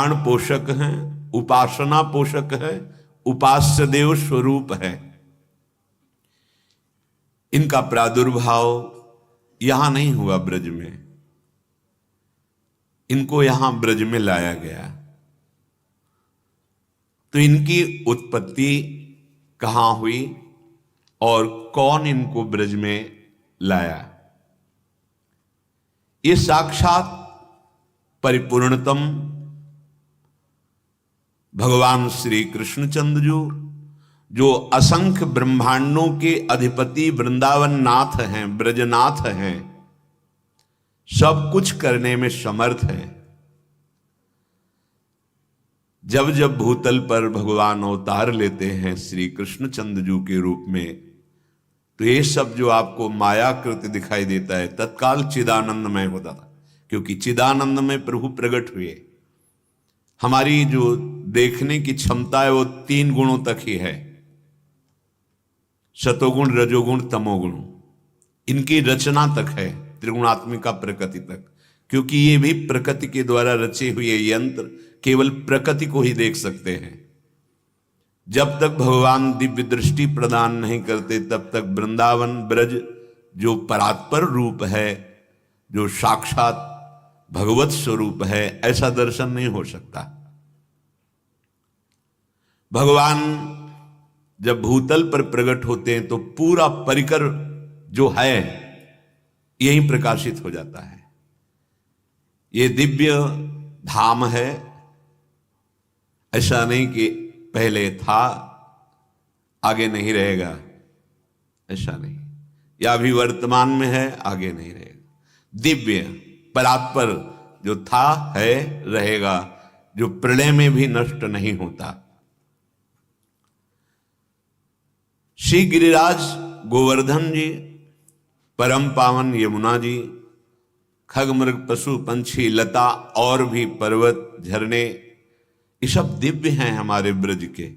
प्राण पोषक हैं, उपासना पोषक है, उपास्य देव स्वरूप है। इनका प्रादुर्भाव यहां नहीं हुआ ब्रज में, इनको यहां ब्रज में लाया गया। तो इनकी उत्पत्ति कहां हुई और कौन इनको ब्रज में लाया? ये साक्षात परिपूर्णतम भगवान श्री कृष्णचंद्र जो असंख्य ब्रह्मांडों के अधिपति वृंदावन नाथ हैं, ब्रजनाथ हैं, सब कुछ करने में समर्थ हैं। जब जब भूतल पर भगवान अवतार लेते हैं श्री कृष्णचंद्र जी के रूप में, तो ये सब जो आपको मायाकृत दिखाई देता है तत्काल चिदानंदमय होता था, क्योंकि चिदानंद में प्रभु प्रकट हुए। हमारी जो देखने की क्षमता है वो 3 गुणों तक ही है, सतोगुण, रजोगुण, तमोगुण। इनकी रचना तक है, त्रिगुणात्मिका प्रकृति तक, क्योंकि ये भी प्रकृति के द्वारा रचे हुए यंत्र केवल प्रकृति को ही देख सकते हैं। जब तक भगवान दिव्य दृष्टि प्रदान नहीं करते तब तक वृंदावन ब्रज जो परात्पर रूप है, जो साक्षात भगवत स्वरूप है, ऐसा दर्शन नहीं हो सकता। भगवान जब भूतल पर प्रकट होते हैं तो पूरा परिकर जो है यही प्रकाशित हो जाता है। ये दिव्य धाम है, ऐसा नहीं कि पहले था आगे नहीं रहेगा, ऐसा नहीं, या अभी वर्तमान में है आगे नहीं रहेगा। दिव्य परात्पर जो था है रहेगा, जो प्रलय में भी नष्ट नहीं होता। श्री गिरिराज गोवर्धन जी, परम पावन यमुना जी, खगमृग पशु पंछी लता और भी पर्वत झरने, ये सब दिव्य हैं हमारे ब्रज के।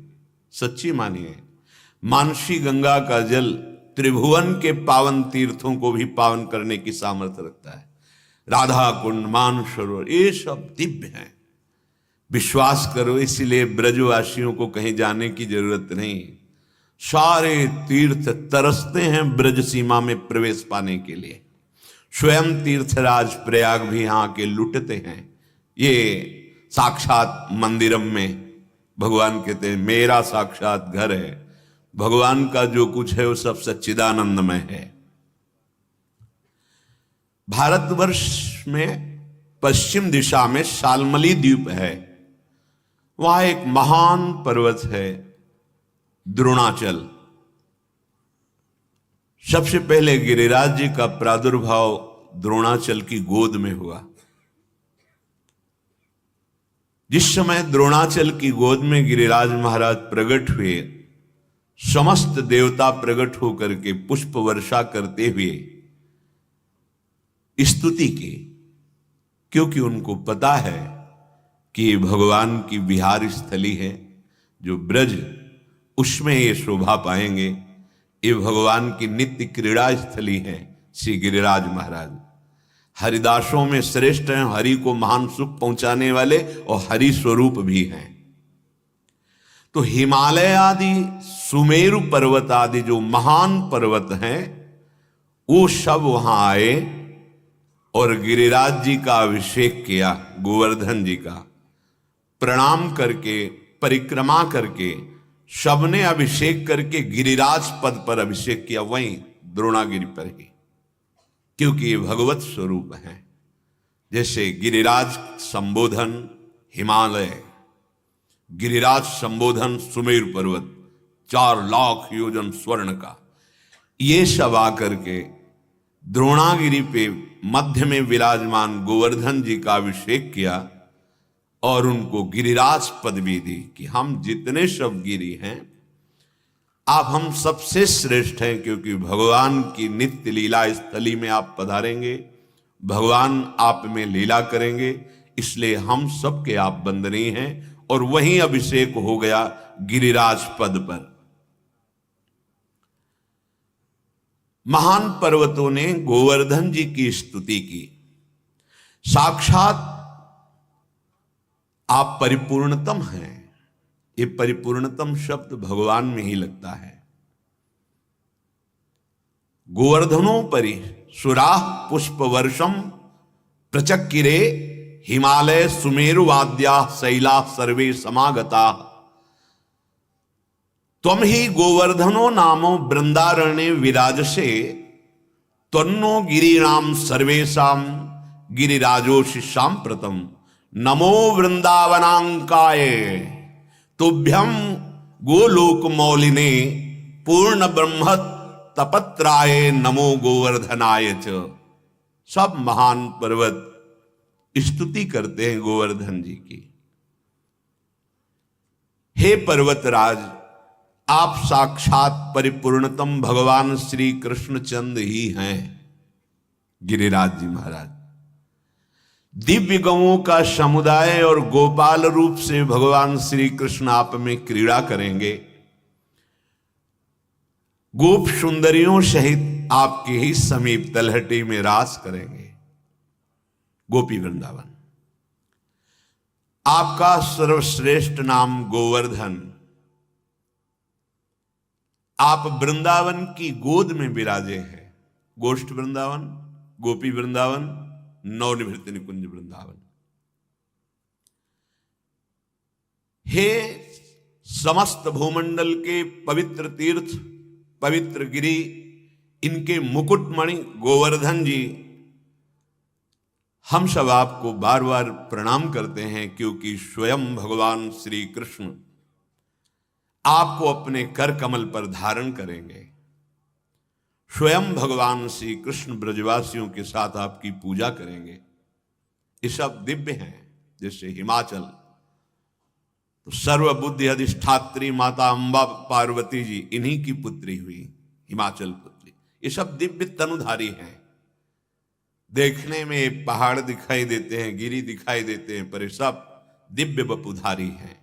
सच्ची मानिए, मानसी गंगा का जल त्रिभुवन के पावन तीर्थों को भी पावन करने की सामर्थ्य रखता है। राधा कुंड, मानसरोवर, ये सब दिव्य हैं। विश्वास करो, इसलिए ब्रजवासियों को कहीं जाने की जरूरत नहीं। सारे तीर्थ तरसते हैं ब्रज सीमा में प्रवेश पाने के लिए। स्वयं तीर्थराज प्रयाग भी यहाँ के लुटते हैं। ये साक्षात मंदिरम में भगवान कहते हैं मेरा साक्षात घर है। भगवान का जो कुछ है वो सब सच्चिदानंदमय है। भारतवर्ष में पश्चिम दिशा में शाल्मली द्वीप है, वहां एक महान पर्वत है द्रोणाचल। सबसे पहले गिरिराज जी का प्रादुर्भाव द्रोणाचल की गोद में हुआ। जिस समय द्रोणाचल की गोद में गिरिराज महाराज प्रकट हुए, समस्त देवता प्रकट होकर के पुष्प वर्षा करते हुए स्तुति की, क्योंकि उनको पता है कि ये भगवान की विहार स्थली है। जो ब्रज उसमें ये शोभा पाएंगे, ये भगवान की नित्य क्रीड़ा स्थली है। श्री गिरिराज महाराज हरिदासों में श्रेष्ठ हैं, हरि को महान सुख पहुंचाने वाले और हरि स्वरूप भी हैं। तो हिमालय आदि, सुमेरु पर्वत आदि जो महान पर्वत हैं, वो सब वहां आए और गिरिराज जी का अभिषेक किया। गोवर्धन जी का प्रणाम करके, परिक्रमा करके, सबने अभिषेक करके गिरिराज पद पर अभिषेक किया, वहीं द्रोणागिरि पर ही, क्योंकि ये भगवत स्वरूप है। जैसे गिरिराज संबोधन हिमालय, गिरिराज संबोधन सुमेरु पर्वत, 4 लाख योजन स्वर्ण का, ये सब आकर के द्रोणागिरि पे मध्य में विराजमान गोवर्धन जी का अभिषेक किया और उनको गिरिराज पदवी दी कि हम जितने सब गिरि हैं, आप हम सबसे श्रेष्ठ हैं, क्योंकि भगवान की नित्य लीला स्थली में आप पधारेंगे, भगवान आप में लीला करेंगे, इसलिए हम सबके आप वंदनीय हैं। और वहीं अभिषेक हो गया गिरिराज पद पर। महान पर्वतों ने गोवर्धन जी की स्तुति की। साक्षात आप परिपूर्णतम हैं। ये परिपूर्णतम शब्द भगवान में ही लगता है। गोवर्धनोपरि सुराः पुष्प वर्षम प्रचक्किरे हिमालय सुमेरुवाद्याः शैलाः सर्वे समागताः त्वं हि गोवर्धनो नामो वृंदारण्ये विराजसे त्वन्नो गिरीणाम सर्वेषां गिरिराजोषि सांप्रतम नमो वृंदावनांकाय तुभ्यं गोलोक मौलिने पूर्ण ब्रह्म तपत्राय नमो गोवर्धनाय च। सब महान पर्वत स्तुति करते हैं गोवर्धन जी की। हे पर्वतराज, आप साक्षात परिपूर्णतम भगवान श्री कृष्णचंद्र ही हैं। गिरिराज जी महाराज दिव्य गवों का समुदाय और गोपाल रूप से भगवान श्री कृष्ण आप में क्रीड़ा करेंगे। गोप सुंदरियों सहित आपके ही समीप तलहटी में रास करेंगे। गोपी वृंदावन, आपका सर्वश्रेष्ठ नाम गोवर्धन। आप वृंदावन की गोद में विराजे हैं। गोष्ठ वृंदावन, गोपी वृंदावन, नवनिवृत्ति निकुंज वृंदावन। हे समस्त भूमंडल के पवित्र तीर्थ, पवित्र गिरि, इनके मुकुटमणि गोवर्धन जी, हम सब आपको बार बार प्रणाम करते हैं, क्योंकि स्वयं भगवान श्री कृष्ण आपको अपने कर कमल पर धारण करेंगे। स्वयं भगवान श्री कृष्ण ब्रजवासियों के साथ आपकी पूजा करेंगे। ये सब दिव्य हैं। जैसे हिमाचल तो सर्वबुद्धि अधिष्ठात्री माता अंबा पार्वती जी, इन्हीं की पुत्री हुई हिमाचल पुत्री। ये सब दिव्य तनुधारी हैं। देखने में पहाड़ दिखाई देते हैं, गिरी दिखाई देते हैं, पर ये सब दिव्य वपुधारी हैं।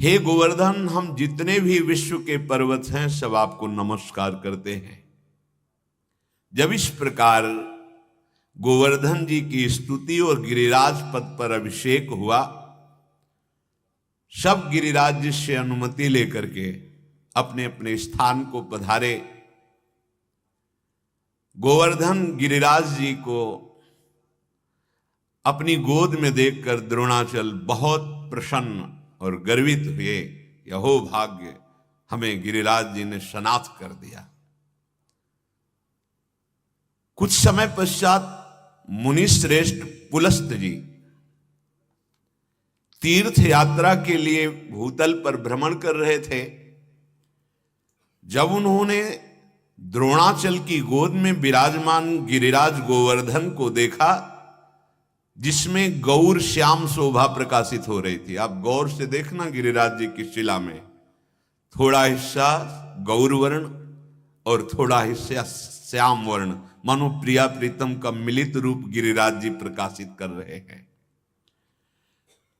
हे गोवर्धन, हम जितने भी विश्व के पर्वत हैं सब आपको नमस्कार करते हैं। जब इस प्रकार गोवर्धन जी की स्तुति और गिरिराज पद पर अभिषेक हुआ, सब गिरिराज जी से अनुमति लेकर के अपने अपने स्थान को पधारे। गोवर्धन गिरिराज जी को अपनी गोद में देखकर द्रोणाचल बहुत प्रसन्न और गर्वित हुए। यहो भाग्य, हमें गिरिराज जी ने सनाथ कर दिया। कुछ समय पश्चात मुनि श्रेष्ठ पुलस्त जी तीर्थ यात्रा के लिए भूतल पर भ्रमण कर रहे थे। जब उन्होंने द्रोणाचल की गोद में विराजमान गिरिराज गोवर्धन को देखा, जिसमें गौर श्याम शोभा प्रकाशित हो रही थी। आप गौर से देखना गिरिराज जी की शिला में थोड़ा हिस्सा गौर वर्ण और थोड़ा हिस्सा श्याम वर्ण, मानो प्रिया प्रीतम का मिलित रूप गिरिराज जी प्रकाशित कर रहे हैं।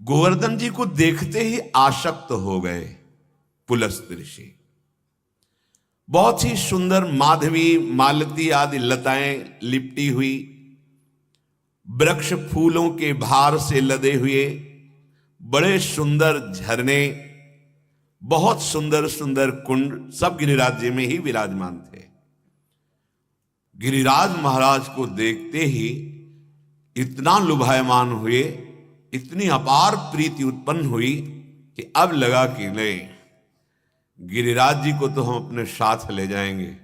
गोवर्धन जी को देखते ही आसक्त हो गए पुलस्त ऋषि। बहुत ही सुंदर माधवी, मालती आदि लताएं लिपटी हुई, वृक्ष फूलों के भार से लदे हुए, बड़े सुंदर झरने, बहुत सुंदर सुंदर कुंड, सब गिरिराज जी में ही विराजमान थे। गिरिराज महाराज को देखते ही इतना लुभायमान हुए, इतनी अपार प्रीति उत्पन्न हुई कि अब लगा कि नहीं, गिरिराज जी को तो हम अपने साथ ले जाएंगे।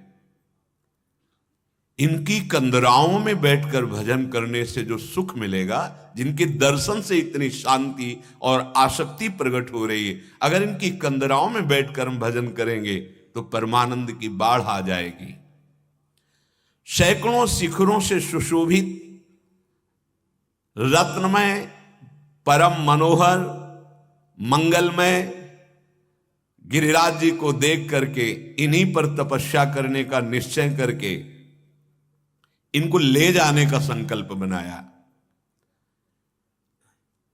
इनकी कंदराओं में बैठकर भजन करने से जो सुख मिलेगा, जिनके दर्शन से इतनी शांति और आसक्ति प्रकट हो रही है, अगर इनकी कंदराओं में बैठकर हम भजन करेंगे तो परमानंद की बाढ़ आ जाएगी। सैकड़ों शिखरों से सुशोभित, रत्नमय, परम मनोहर, मंगलमय गिरिराज जी को देख करके, इन्हीं पर तपस्या करने का निश्चय करके इनको ले जाने का संकल्प बनाया।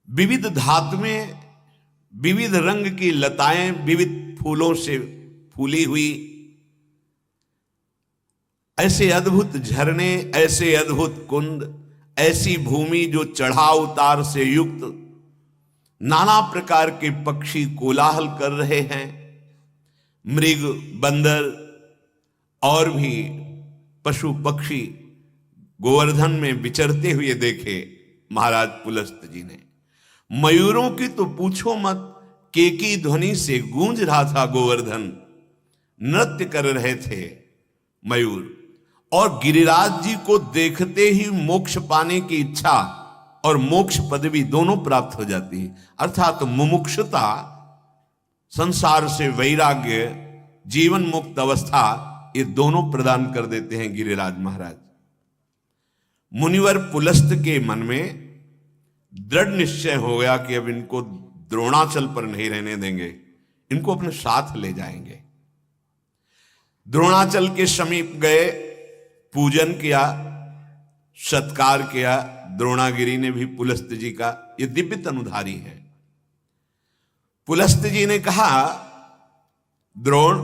विविध धातुएं, विविध रंग की लताएं, विविध फूलों से फूली हुई, ऐसे अद्भुत झरने, ऐसे अद्भुत कुंड, ऐसी भूमि जो चढ़ाव उतार से युक्त नाना प्रकार के पक्षी कोलाहल कर रहे हैं, मृग बंदर और भी पशु पक्षी गोवर्धन में विचरते हुए देखे महाराज पुलस्त जी ने। मयूरों की तो पूछो मत, केकी ध्वनि से गूंज रहा था गोवर्धन, नृत्य कर रहे थे मयूर। और गिरिराज जी को देखते ही मोक्ष पाने की इच्छा और मोक्ष पदवी दोनों प्राप्त हो जाती है। अर्थात मुमुक्षुता, संसार से वैराग्य, जीवन मुक्त अवस्था, ये दोनों प्रदान कर देते हैं गिरिराज महाराज। मुनिवर पुलस्त के मन में दृढ़ निश्चय हो गया कि अब इनको द्रोणाचल पर नहीं रहने देंगे, इनको अपने साथ ले जाएंगे। द्रोणाचल के समीप गए, पूजन किया, सत्कार किया। द्रोणागिरी ने भी पुलस्त जी का, ये दिव्य तनुधारी है। पुलस्त जी ने कहा, द्रोण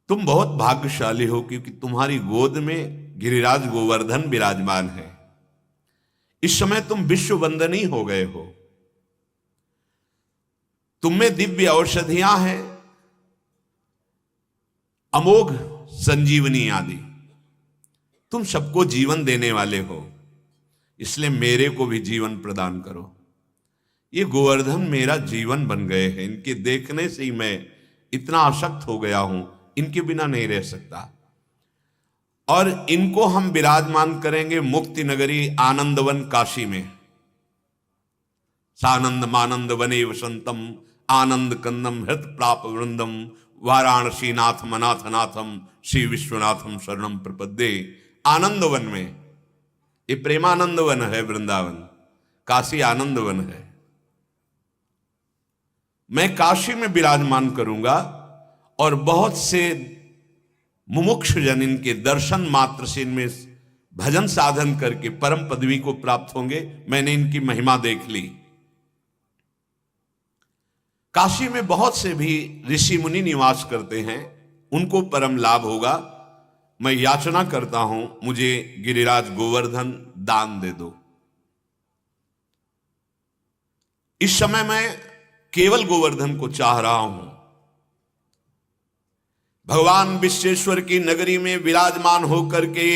तुम बहुत भाग्यशाली हो, क्योंकि तुम्हारी गोद में गिरिराज गोवर्धन विराजमान है। इस समय तुम विश्व वंदनी हो गए हो, तुम में दिव्य औषधियां हैं, अमोघ संजीवनी आदि, तुम सबको जीवन देने वाले हो, इसलिए मेरे को भी जीवन प्रदान करो। ये गोवर्धन मेरा जीवन बन गए हैं, इनके देखने से ही मैं इतना आसक्त हो गया हूं, इनके बिना नहीं रह सकता। और इनको हम विराजमान करेंगे मुक्ति नगरी आनंदवन काशी में। सानंद मानंद वने वसंतम आनंद कंदम हृत प्राप वृंदम वाराणसी नाथ मनाथ नाथम श्री विश्वनाथम शरणम प्रपद्ये। आनंद वन में, ये प्रेमानंद वन है वृंदावन, काशी आनंद वन है। मैं काशी में विराजमान करूंगा और बहुत से मुमुक्षु जन इनके दर्शन मात्र से इनमें भजन साधन करके परम पदवी को प्राप्त होंगे। मैंने इनकी महिमा देख ली। काशी में बहुत से भी ऋषि मुनि निवास करते हैं, उनको परम लाभ होगा। मैं याचना करता हूं, मुझे गिरिराज गोवर्धन दान दे दो। इस समय मैं केवल गोवर्धन को चाह रहा हूं। भगवान विश्वेश्वर की नगरी में विराजमान होकर के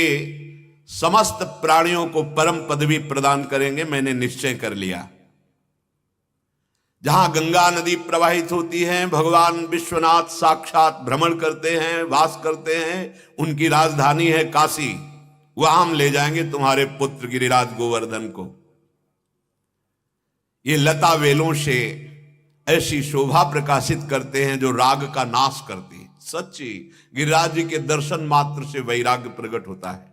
समस्त प्राणियों को परम पदवी प्रदान करेंगे, मैंने निश्चय कर लिया। जहां गंगा नदी प्रवाहित होती है, भगवान विश्वनाथ साक्षात भ्रमण करते हैं, वास करते हैं, उनकी राजधानी है काशी। वहां हम ले जाएंगे तुम्हारे पुत्र गिरिराज गोवर्धन को। ये लता वेलों से ऐसी शोभा प्रकाशित करते हैं जो राग का नाश करती है। सच्ची गिरिराज जी के दर्शन मात्र से वैराग्य प्रकट होता है।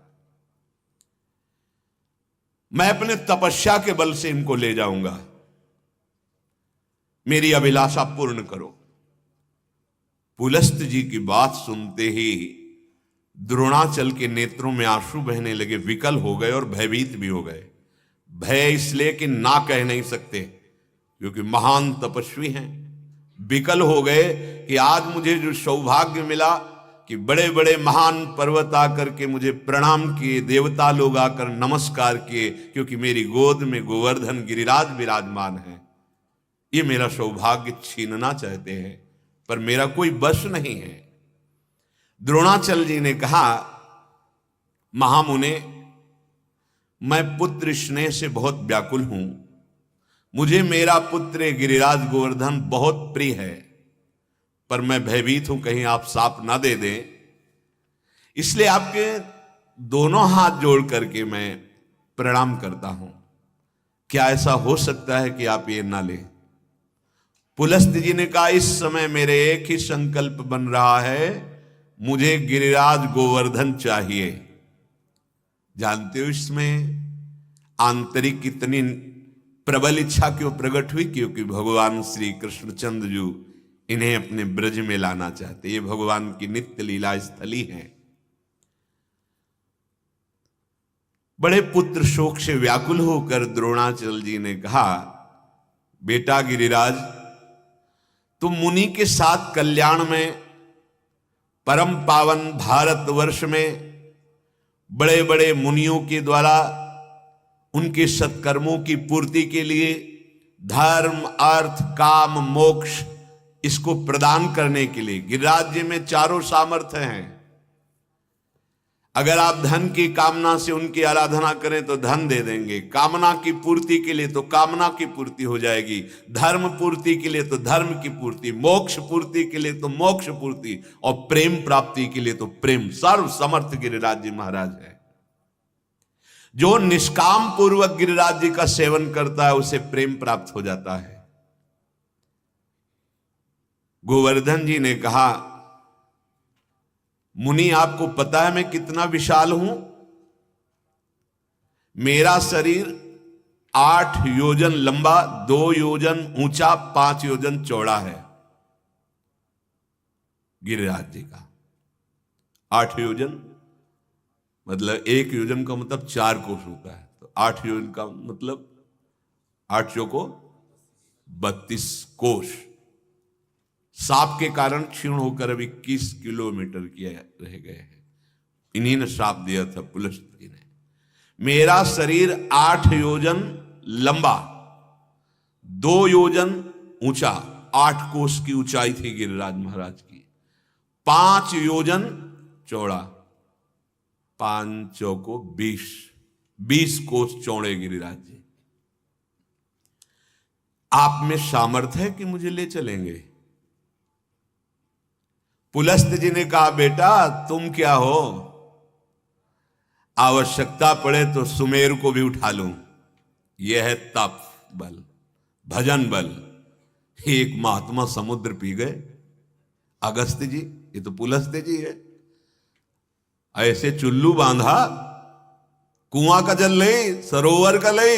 मैं अपने तपस्या के बल से इनको ले जाऊंगा, मेरी अभिलाषा पूर्ण करो। पुलस्त जी की बात सुनते ही द्रोणाचल के नेत्रों में आंसू बहने लगे, विकल हो गए और भयभीत भी हो गए। भय इसलिए कि ना कह नहीं सकते, क्योंकि महान तपस्वी हैं। विकल हो गए कि आज मुझे जो सौभाग्य मिला कि बड़े बड़े महान पर्वत आकर के मुझे प्रणाम किए, देवता लोग आकर नमस्कार किए, क्योंकि मेरी गोद में गोवर्धन गिरिराज विराजमान है। ये मेरा सौभाग्य छीनना चाहते हैं, पर मेरा कोई बस नहीं है। द्रोणाचल जी ने कहा, महामुने, मैं पुत्र स्नेह से बहुत व्याकुल हूं। मुझे मेरा पुत्र गिरिराज गोवर्धन बहुत प्रिय है, पर मैं भयभीत हूं कहीं आप साप ना दे दें। इसलिए आपके दोनों हाथ जोड़ करके मैं प्रणाम करता हूं। क्या ऐसा हो सकता है कि आप ये ना लें? पुलस्त जी ने कहा, इस समय मेरे एक ही संकल्प बन रहा है, मुझे गिरिराज गोवर्धन चाहिए। जानते हो इसमें आंतरिक कितनी प्रबल इच्छा क्यों प्रकट हुई? क्योंकि भगवान श्री कृष्णचंद्र जी इन्हें अपने ब्रज में लाना चाहते। ये भगवान की नित्य लीला स्थली है। बड़े पुत्र शोक से व्याकुल होकर द्रोणाचल जी ने कहा, बेटा गिरिराज, तुम मुनि के साथ कल्याण में, परम पावन भारतवर्ष में बड़े बड़े मुनियों के द्वारा उनके सत्कर्मों की पूर्ति के लिए धर्म, अर्थ, काम, मोक्ष इसको प्रदान करने के लिए गिरिराज जी में चारों सामर्थ्य हैं। अगर आप धन की कामना से उनकी आराधना करें तो धन दे देंगे, कामना की पूर्ति के लिए तो कामना की पूर्ति हो जाएगी, धर्म पूर्ति के लिए तो धर्म की पूर्ति, मोक्ष पूर्ति के लिए तो मोक्ष पूर्ति, और प्रेम प्राप्ति के लिए तो प्रेम। सर्व समर्थ गिरिराज जी महाराज है। जो निष्काम पूर्वक गिरिराज जी का सेवन करता है उसे प्रेम प्राप्त हो जाता है। गोवर्धन जी ने कहा, मुनि आपको पता है मैं कितना विशाल हूं? मेरा शरीर 8 योजन लंबा, 2 योजन ऊंचा, 5 योजन चौड़ा है। गिरिराज जी का 8 योजन मतलब 1 योजन का मतलब 4 कोस होता है, तो 8 योजन का मतलब 8 चौको 32 कोस। सांप के कारण क्षीण होकर अब 21 किलोमीटर किया रह गए हैं। इन्हीं ने श्राप दिया था पुलस्त जी ने। मेरा शरीर 8 योजन लंबा, 2 योजन ऊंचा, 8 कोस की ऊंचाई थी गिरिराज महाराज की, 5 योजन चौड़ा, 5 चौको 20 कोस चौड़े गिरिराज जी। आप में सामर्थ्य है कि मुझे ले चलेंगे? पुलस्त जी ने कहा, बेटा तुम क्या हो, आवश्यकता पड़े तो सुमेर को भी उठा लूं। यह है तप बल, भजन बल। एक महात्मा समुद्र पी गए, अगस्त जी, ये तो पुलस्त जी है। ऐसे चुल्लू बांधा, कुआं का जल ले, सरोवर का ले,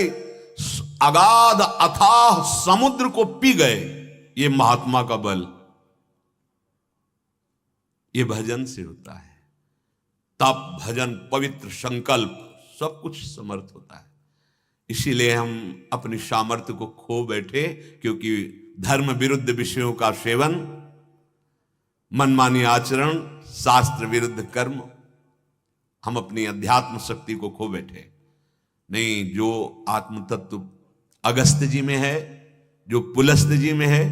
अगाध अथाह समुद्र को पी गए। ये महात्मा का बल, ये भजन से होता है। तप, भजन, पवित्र संकल्प, सब कुछ समर्थ होता है। इसीलिए हम अपनी सामर्थ्य को खो बैठे, क्योंकि धर्म विरुद्ध विषयों का सेवन, मनमानी आचरण, शास्त्र विरुद्ध कर्म, हम अपनी अध्यात्म शक्ति को खो बैठे। नहीं, जो आत्म तत्व अगस्त जी में है, जो पुलस्त जी में है,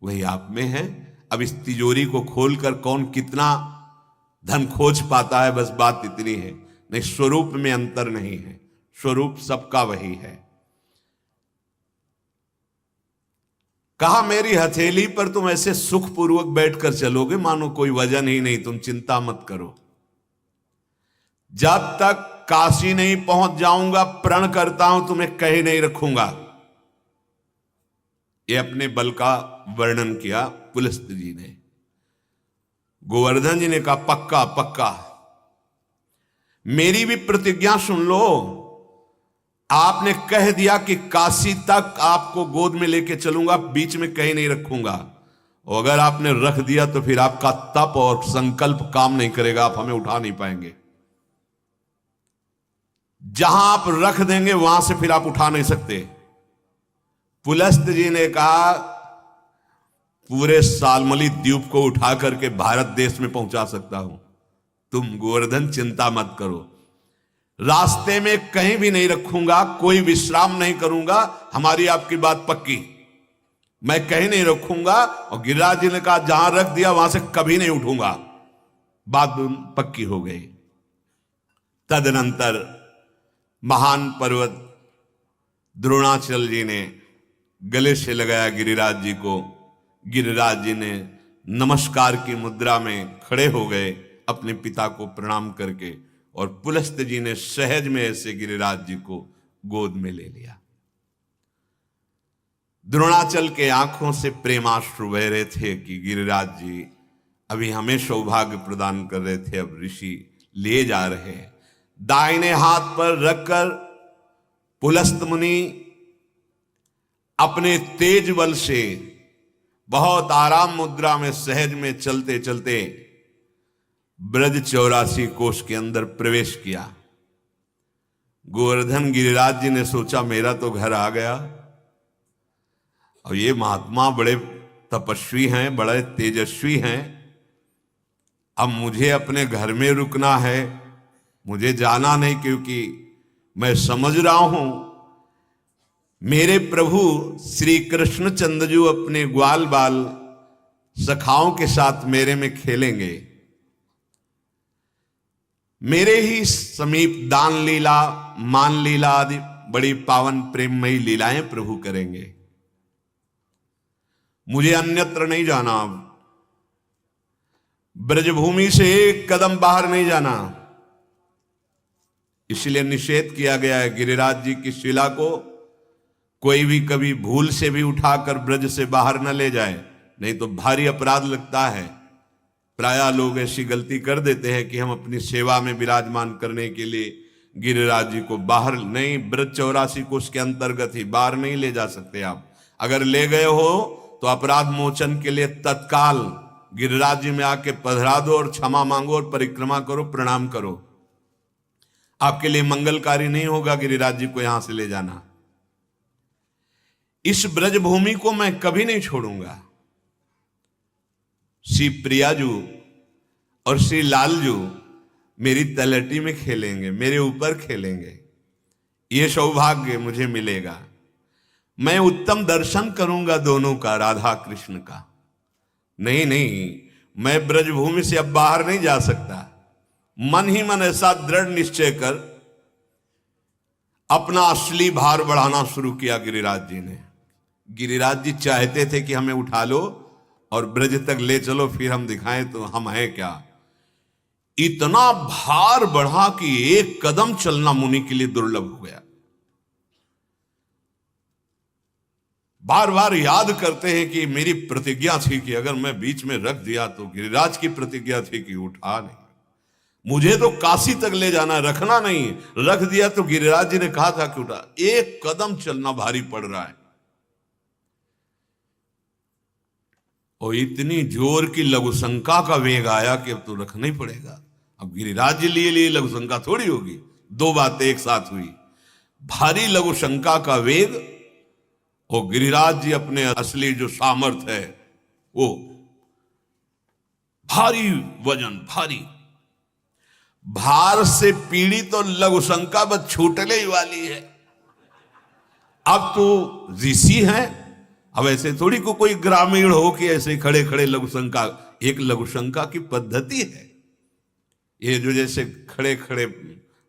वही आप में है। अब इस तिजोरी को खोलकर कौन कितना धन खोज पाता है, बस बात इतनी है। नहीं, स्वरूप में अंतर नहीं है, स्वरूप सबका वही है। कहा, मेरी हथेली पर तुम ऐसे सुखपूर्वक बैठकर चलोगे मानो कोई वजन ही नहीं, तुम चिंता मत करो। जब तक काशी नहीं पहुंच जाऊंगा, प्रण करता हूं तुम्हें कहीं नहीं रखूंगा। ये अपने बल का वर्णन किया पुलस्त जी ने। गोवर्धन जी ने कहा, पक्का पक्का, मेरी भी प्रतिज्ञा सुन लो। आपने कह दिया कि काशी तक आपको गोद में लेके चलूंगा, बीच में कहीं नहीं रखूंगा। और अगर आपने रख दिया तो फिर आपका तप और संकल्प काम नहीं करेगा, आप हमें उठा नहीं पाएंगे। जहां आप रख देंगे वहां से फिर आप उठा नहीं सकते। पुलस्त जी ने कहा, पूरे सालमली द्वीप को उठा करके भारत देश में पहुंचा सकता हूं। तुम गोवर्धन चिंता मत करो, रास्ते में कहीं भी नहीं रखूंगा, कोई विश्राम नहीं करूंगा। हमारी आपकी बात पक्की, मैं कहीं नहीं रखूंगा। और गिरिराज जी ने कहा, जहां रख दिया वहां से कभी नहीं उठूंगा। बात पक्की हो गई। तदनंतर महान पर्वत द्रोणाचल जी ने गले से लगाया गिरिराज जी को। गिरिराज जी ने नमस्कार की मुद्रा में खड़े हो गए अपने पिता को प्रणाम करके, और पुलस्त जी ने सहज में ऐसे गिरिराज जी को गोद में ले लिया। द्रोणाचल के आंखों से प्रेमाश्रु बह रहे थे कि गिरिराज जी अभी हमें सौभाग्य प्रदान कर रहे थे, अब ऋषि ले जा रहे हैं। दाहिने हाथ पर रखकर पुलस्त मुनि अपने तेज बल से बहुत आराम मुद्रा में सहज में चलते चलते ब्रज 84 कोष के अंदर प्रवेश किया। गोवर्धन गिरिराज जी ने सोचा, मेरा तो घर आ गया, और ये महात्मा बड़े तपस्वी हैं, बड़े तेजस्वी हैं, अब मुझे अपने घर में रुकना है, मुझे जाना नहीं, क्योंकि मैं समझ रहा हूं मेरे प्रभु श्री कृष्णचंद्र जी अपने ग्वाल बाल सखाओं के साथ मेरे में खेलेंगे, मेरे ही समीप दान लीला, मान लीला आदि बड़ी पावन प्रेममयी लीलाएं प्रभु करेंगे। मुझे अन्यत्र नहीं जाना, ब्रजभूमि से एक कदम बाहर नहीं जाना। इसलिए निषेध किया गया है गिरिराज जी की शिला को कोई भी कभी भूल से भी उठाकर ब्रज से बाहर न ले जाए, नहीं तो भारी अपराध लगता है। प्रायः लोग ऐसी गलती कर देते हैं कि हम अपनी सेवा में विराजमान करने के लिए गिरिराज जी को बाहर नहीं, ब्रज 84 कोष के अंतर्गत ही बाहर नहीं ले जा सकते आप। अगर ले गए हो तो अपराध मोचन के लिए तत्काल गिरिराज जी में आके पधरा दो और क्षमा मांगो और परिक्रमा करो, प्रणाम करो। आपके लिए मंगलकारी नहीं होगा गिरिराज जी को यहां से ले जाना। इस ब्रजभूमि को मैं कभी नहीं छोड़ूंगा। श्री प्रियाजू और श्री लालजू मेरी तलहटी में खेलेंगे, मेरे ऊपर खेलेंगे, ये सौभाग्य मुझे मिलेगा। मैं उत्तम दर्शन करूंगा दोनों का, राधा कृष्ण का। नहीं, मैं ब्रजभूमि से अब बाहर नहीं जा सकता। मन ही मन ऐसा दृढ़ निश्चय कर अपना असली भार बढ़ाना शुरू किया गिरिराज जी ने। गिरिराज जी चाहते थे कि हमें उठा लो और ब्रज तक ले चलो, फिर हम दिखाएं तो हम हैं क्या। इतना भार बढ़ा कि एक कदम चलना मुनि के लिए दुर्लभ हो गया। बार बार याद करते हैं कि मेरी प्रतिज्ञा थी कि अगर मैं बीच में रख दिया तो गिरिराज की प्रतिज्ञा थी कि उठा नहीं, मुझे तो काशी तक ले जाना, रखना नहीं। रख दिया तो गिरिराज जी ने कहा था कि उठा। एक कदम चलना भारी पड़ रहा है और इतनी जोर की लघुशंका का वेग आया कि अब तो रखना ही पड़ेगा। अब गिरिराज जी लिए लघुशंका थोड़ी होगी। दो बातें एक साथ हुई, भारी लघुशंका का वेग और गिरिराज जी अपने असली जो सामर्थ्य है वो भारी वजन, भारी भार से पीड़ित तो लघुशंका बस छूटने ही वाली है। अब तो ऋषि हैं, अब ऐसे थोड़ी को कोई ग्रामीण हो कि ऐसे खड़े खड़े लघुशंका, एक लघुशंका की पद्धति है। ये जो जैसे खड़े खड़े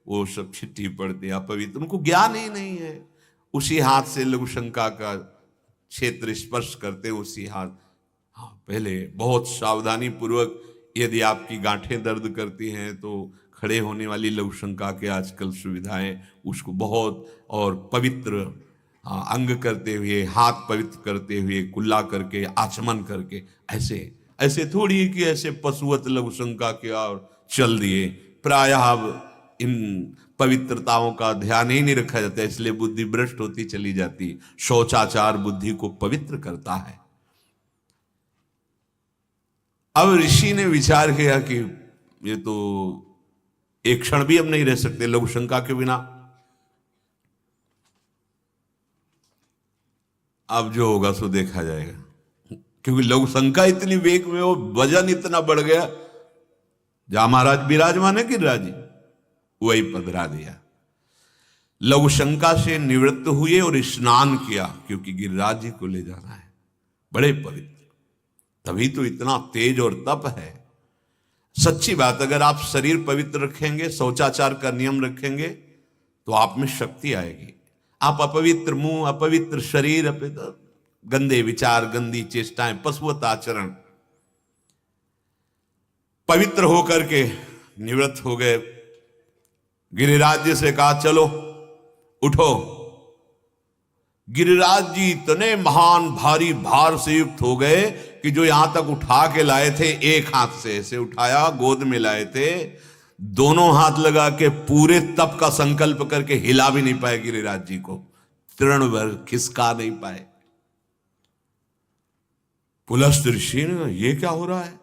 वो सब चिट्ठी पढ़ते अपवित्र, उनको ज्ञान ही नहीं है। उसी हाथ से लघुशंका का क्षेत्र स्पर्श करते, उसी हाथ। हाँ, पहले बहुत सावधानी पूर्वक, यदि आपकी गांठें दर्द करती हैं तो खड़े होने वाली लघुशंका के आजकल सुविधाएं, उसको बहुत और पवित्र अंग करते हुए, हाथ पवित्र करते हुए, कुल्ला करके, आचमन करके, ऐसे ऐसे थोड़ी कि ऐसे पशुवत लघुशंका के और चल दिए। प्रायः अब इन पवित्रताओं का ध्यान ही नहीं रखा जाता, इसलिए बुद्धि भ्रष्ट होती चली जाती। शौचाचार बुद्धि को पवित्र करता है। अब ऋषि ने विचार किया कि ये तो एक क्षण भी हम नहीं रह सकते लघुशंका के बिना। अब जो होगा सो देखा जाएगा, क्योंकि लघुशंका इतनी वेग में, वो वजन इतना बढ़ गया। जहां महाराज विराजमान है गिरिराज जी, वही पधरा दिया। लघुशंका से निवृत्त हुए और स्नान किया, क्योंकि गिरिराज जी को ले जाना है, बड़े पवित्र। तभी तो इतना तेज और तप है। सच्ची बात, अगर आप शरीर पवित्र रखेंगे, शौचाचार का नियम रखेंगे, तो आप में शक्ति आएगी। आप अपवित्र मुंह, अपवित्र शरीर, गंदे विचार, गंदी चेष्टाएं, पशुवत आचरण, पवित्र होकर के निवृत्त हो गए। गिरिराज जी से कहा चलो उठो। गिरिराज जी इतने महान भारी भार से युक्त हो गए कि जो यहां तक उठा के लाए थे, एक हाथ से ऐसे उठाया, गोद में लाए थे, दोनों हाथ लगा के पूरे तप का संकल्प करके हिला भी नहीं पाए गिरिराज जी को, तृण भर खिसका नहीं पाए। पुलस्त ऋषि ने, ये क्या हो रहा है?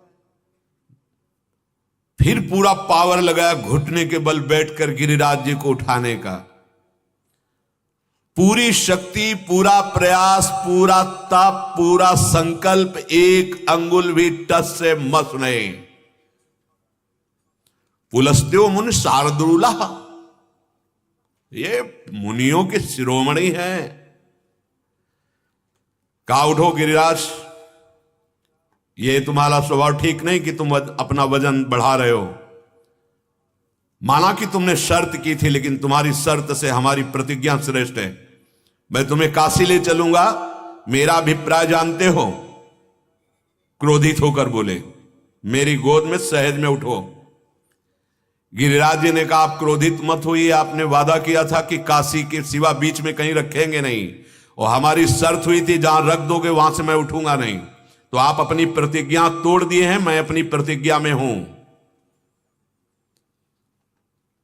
फिर पूरा पावर लगाया, घुटने के बल बैठकर गिरिराज जी को उठाने का। पूरी शक्ति, पूरा प्रयास, पूरा तप, पूरा संकल्प, एक अंगुल भी टस से मस नहीं। पुलस्त्यो मुनि शार्दूला, ये मुनियों के शिरोमणि हैं। कहा उठो गिरिराज, ये तुम्हारा स्वभाव ठीक नहीं कि तुम अपना वजन बढ़ा रहे हो। माना कि तुमने शर्त की थी, लेकिन तुम्हारी शर्त से हमारी प्रतिज्ञा श्रेष्ठ है। मैं तुम्हें काशी ले चलूंगा, मेरा अभिप्राय जानते हो। क्रोधित होकर बोले, मेरी गोद में सहज में उठो। गिरिराज जी ने कहा, आप क्रोधित मत होइए, आपने वादा किया था कि काशी के सिवा बीच में कहीं रखेंगे नहीं, और हमारी शर्त हुई थी जहां रख दोगे वहां से मैं उठूंगा नहीं। तो आप अपनी प्रतिज्ञा तोड़ दिए हैं, मैं अपनी प्रतिज्ञा में हूं।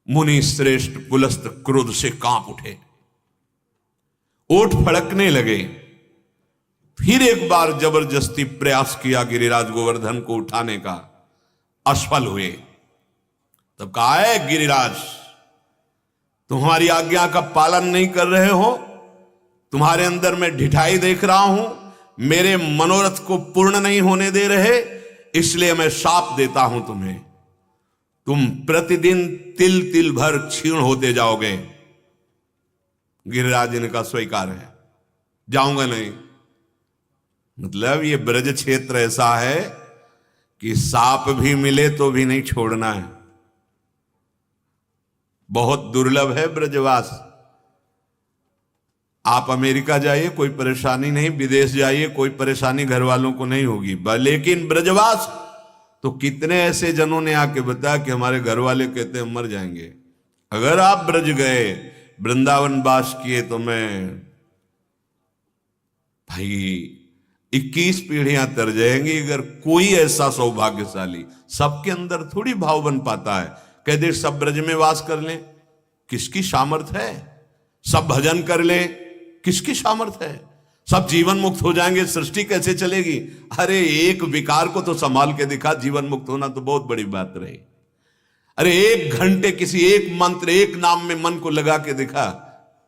मुनि श्रेष्ठ पुलस्त क्रोध से कांप उठे, ओठ फड़कने लगे। फिर एक बार जबरदस्ती प्रयास किया गिरिराज गोवर्धन को उठाने का, असफल हुए। तब कहा है, गिरिराज तुम हमारी आज्ञा का पालन नहीं कर रहे हो, तुम्हारे अंदर मैं ढिठाई देख रहा हूं, मेरे मनोरथ को पूर्ण नहीं होने दे रहे, इसलिए मैं शाप देता हूं तुम्हें। तुम प्रतिदिन तिल तिल भर क्षीण होते जाओगे। गिरिराज ने कहा, स्वीकार है, जाऊंगा नहीं। मतलब ये ब्रज क्षेत्र ऐसा है कि सांप भी मिले तो भी नहीं छोड़ना है। बहुत दुर्लभ है ब्रजवास। आप अमेरिका जाइए कोई परेशानी नहीं, विदेश जाइए कोई परेशानी घर वालों को नहीं होगी, लेकिन ब्रजवास तो कितने ऐसे जनों ने आके बताया कि हमारे घर वाले कहते हैं मर जाएंगे। अगर आप ब्रज गए, वृंदावन वास किए, तो मैं भाई 21 पीढ़ियां तर जाएंगी। अगर कोई ऐसा सौभाग्यशाली, सबके अंदर थोड़ी भाव बन पाता है, कह दे सब ब्रज में वास कर लें, किसकी सामर्थ्य है? सब भजन कर ले, किसकी सामर्थ्य है? सब जीवन मुक्त हो जाएंगे, सृष्टि कैसे चलेगी? अरे एक विकार को तो संभाल के दिखा, जीवन मुक्त होना तो बहुत बड़ी बात रही। अरे 1 घंटे किसी एक मंत्र, एक नाम में मन को लगा के दिखा,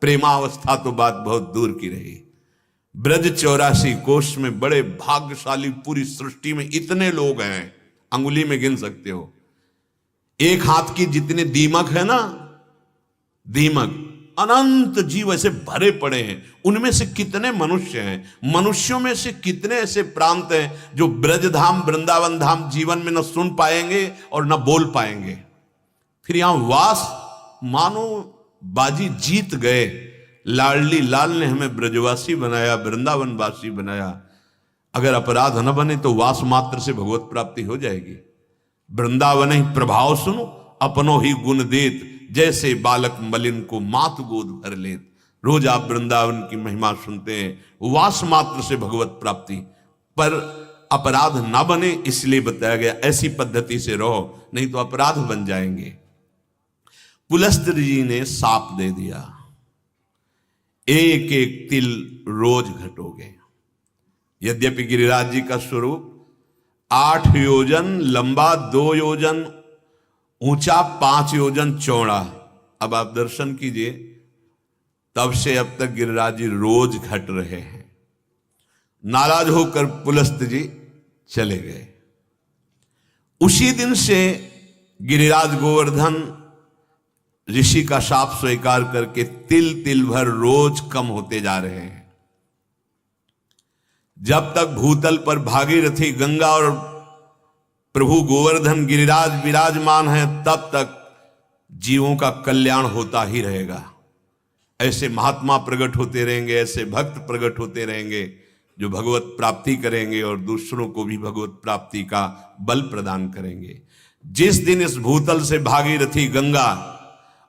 प्रेमावस्था तो बात बहुत दूर की रही। ब्रज 84 कोष में बड़े भाग्यशाली, पूरी सृष्टि में इतने लोग हैं, अंगुली में गिन सकते हो। एक हाथ की जितने दीमक है ना, दीमक अनंत जीव ऐसे भरे पड़े हैं। उनमें से कितने मनुष्य हैं, मनुष्यों में से कितने ऐसे प्रांत हैं जो ब्रजधाम वृंदावन धाम जीवन में न सुन पाएंगे और न बोल पाएंगे। फिर यहां वास मानो बाजी जीत गए। लाडली लाल ने हमें ब्रजवासी बनाया, वृंदावन वासी बनाया। अगर अपराध न बने तो वास मात्र से भगवत प्राप्ति हो जाएगी। वृंदावन ही प्रभाव सुनो, अपनो ही गुण देत, जैसे बालक मलिन को मात गोद भर लेत। रोज आप वृंदावन की महिमा सुनते हैं। वास मात्र से भगवत प्राप्ति, पर अपराध ना बने इसलिए बताया गया, ऐसी पद्धति से रहो, नहीं तो अपराध बन जाएंगे। पुलस्त्य जी ने साप दे दिया, 1-1 तिल रोज घटोगे। यद्यपि गिरिराज जी का स्वरूप 8 योजन लंबा, 2 योजन ऊंचा, 5 योजन चौड़ा। अब आप दर्शन कीजिए, तब से अब तक गिरिराज जी रोज घट रहे हैं। नाराज होकर पुलस्त्य जी चले गए। उसी दिन से गिरिराज गोवर्धन ऋषि का शाप स्वीकार करके तिल तिल भर रोज कम होते जा रहे हैं। जब तक भूतल पर भागीरथी गंगा और प्रभु गोवर्धन गिरिराज विराजमान है, तब तक जीवों का कल्याण होता ही रहेगा। ऐसे महात्मा प्रकट होते रहेंगे, ऐसे भक्त प्रकट होते रहेंगे जो भगवत प्राप्ति करेंगे और दूसरों को भी भगवत प्राप्ति का बल प्रदान करेंगे। जिस दिन इस भूतल से भागीरथी गंगा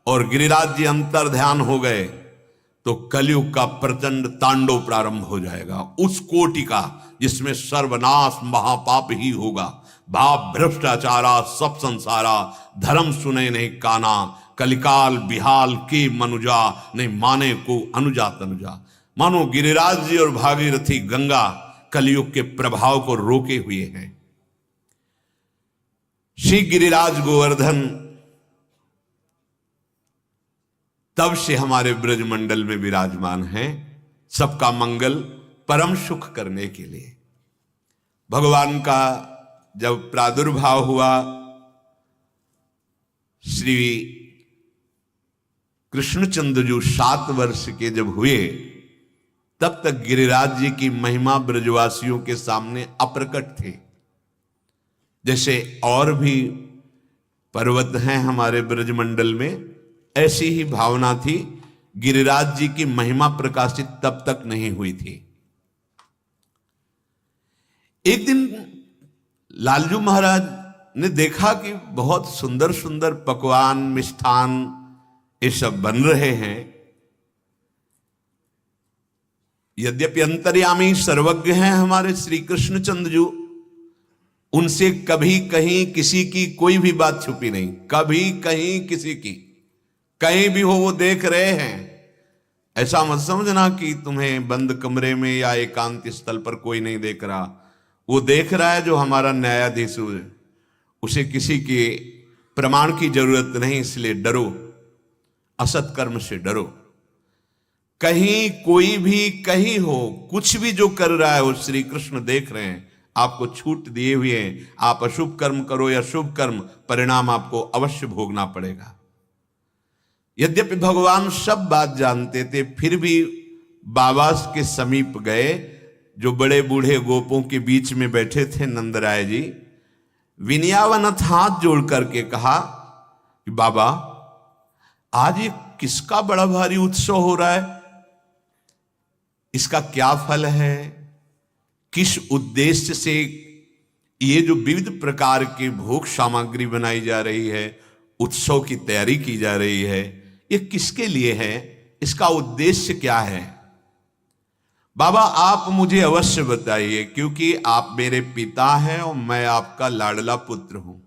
और गिरिराज जी अंतर ध्यान हो गए, तो कलयुग का प्रचंड तांडव प्रारंभ हो जाएगा। उस कोटि का जिसमें सर्वनाश महापाप ही होगा। भाव भ्रष्टाचारा सब संसारा, धर्म सुने नहीं काना, कलिकाल बिहाल के मनुजा, नहीं माने को अनुजा तनुजा। मानो गिरिराज जी और भागीरथी गंगा कलयुग के प्रभाव को रोके हुए हैं। श्री गिरिराज गोवर्धन तब से हमारे ब्रजमंडल में विराजमान हैं, सबका मंगल परम सुख करने के लिए। भगवान का जब प्रादुर्भाव हुआ, श्री कृष्णचंद्र जो 7 वर्ष के जब हुए, तब तक गिरिराज जी की महिमा ब्रजवासियों के सामने अप्रकट थे। जैसे और भी पर्वत हैं हमारे ब्रजमंडल में, ऐसी ही भावना थी। गिरिराज जी की महिमा प्रकाशित तब तक नहीं हुई थी। एक दिन लालजू महाराज ने देखा कि बहुत सुंदर सुंदर पकवान, मिष्ठान ये सब बन रहे हैं। यद्यपि अंतर्यामी सर्वज्ञ हैं हमारे श्री कृष्णचंद्र जी, उनसे कभी कहीं किसी की कोई भी बात छुपी नहीं, कभी कहीं किसी की, कहीं भी हो वो देख रहे हैं। ऐसा मत समझना कि तुम्हें बंद कमरे में या एकांत स्थल पर कोई नहीं देख रहा, वो देख रहा है जो हमारा न्यायाधीश है। उसे किसी के प्रमाण की जरूरत नहीं, इसलिए डरो, असत कर्म से डरो। कहीं कोई भी कहीं हो, कुछ भी जो कर रहा है वो श्री कृष्ण देख रहे हैं। आपको छूट दिए हुए हैं, आप अशुभ कर्म करो या शुभ कर्म, परिणाम आपको अवश्य भोगना पड़ेगा। यद्यपि भगवान सब बात जानते थे, फिर भी बाबा के समीप गए, जो बड़े बूढ़े गोपों के बीच में बैठे थे नंदराय जी। विनयावनत हाथ जोड़ करके कहा कि बाबा, आज ये किसका बड़ा भारी उत्सव हो रहा है? इसका क्या फल है? किस उद्देश्य से ये जो विविध प्रकार के भोग सामग्री बनाई जा रही है, उत्सव की तैयारी की जा रही है, ये किसके लिए है? इसका उद्देश्य क्या है? बाबा आप मुझे अवश्य बताइए, क्योंकि आप मेरे पिता हैं और मैं आपका लाडला पुत्र हूं।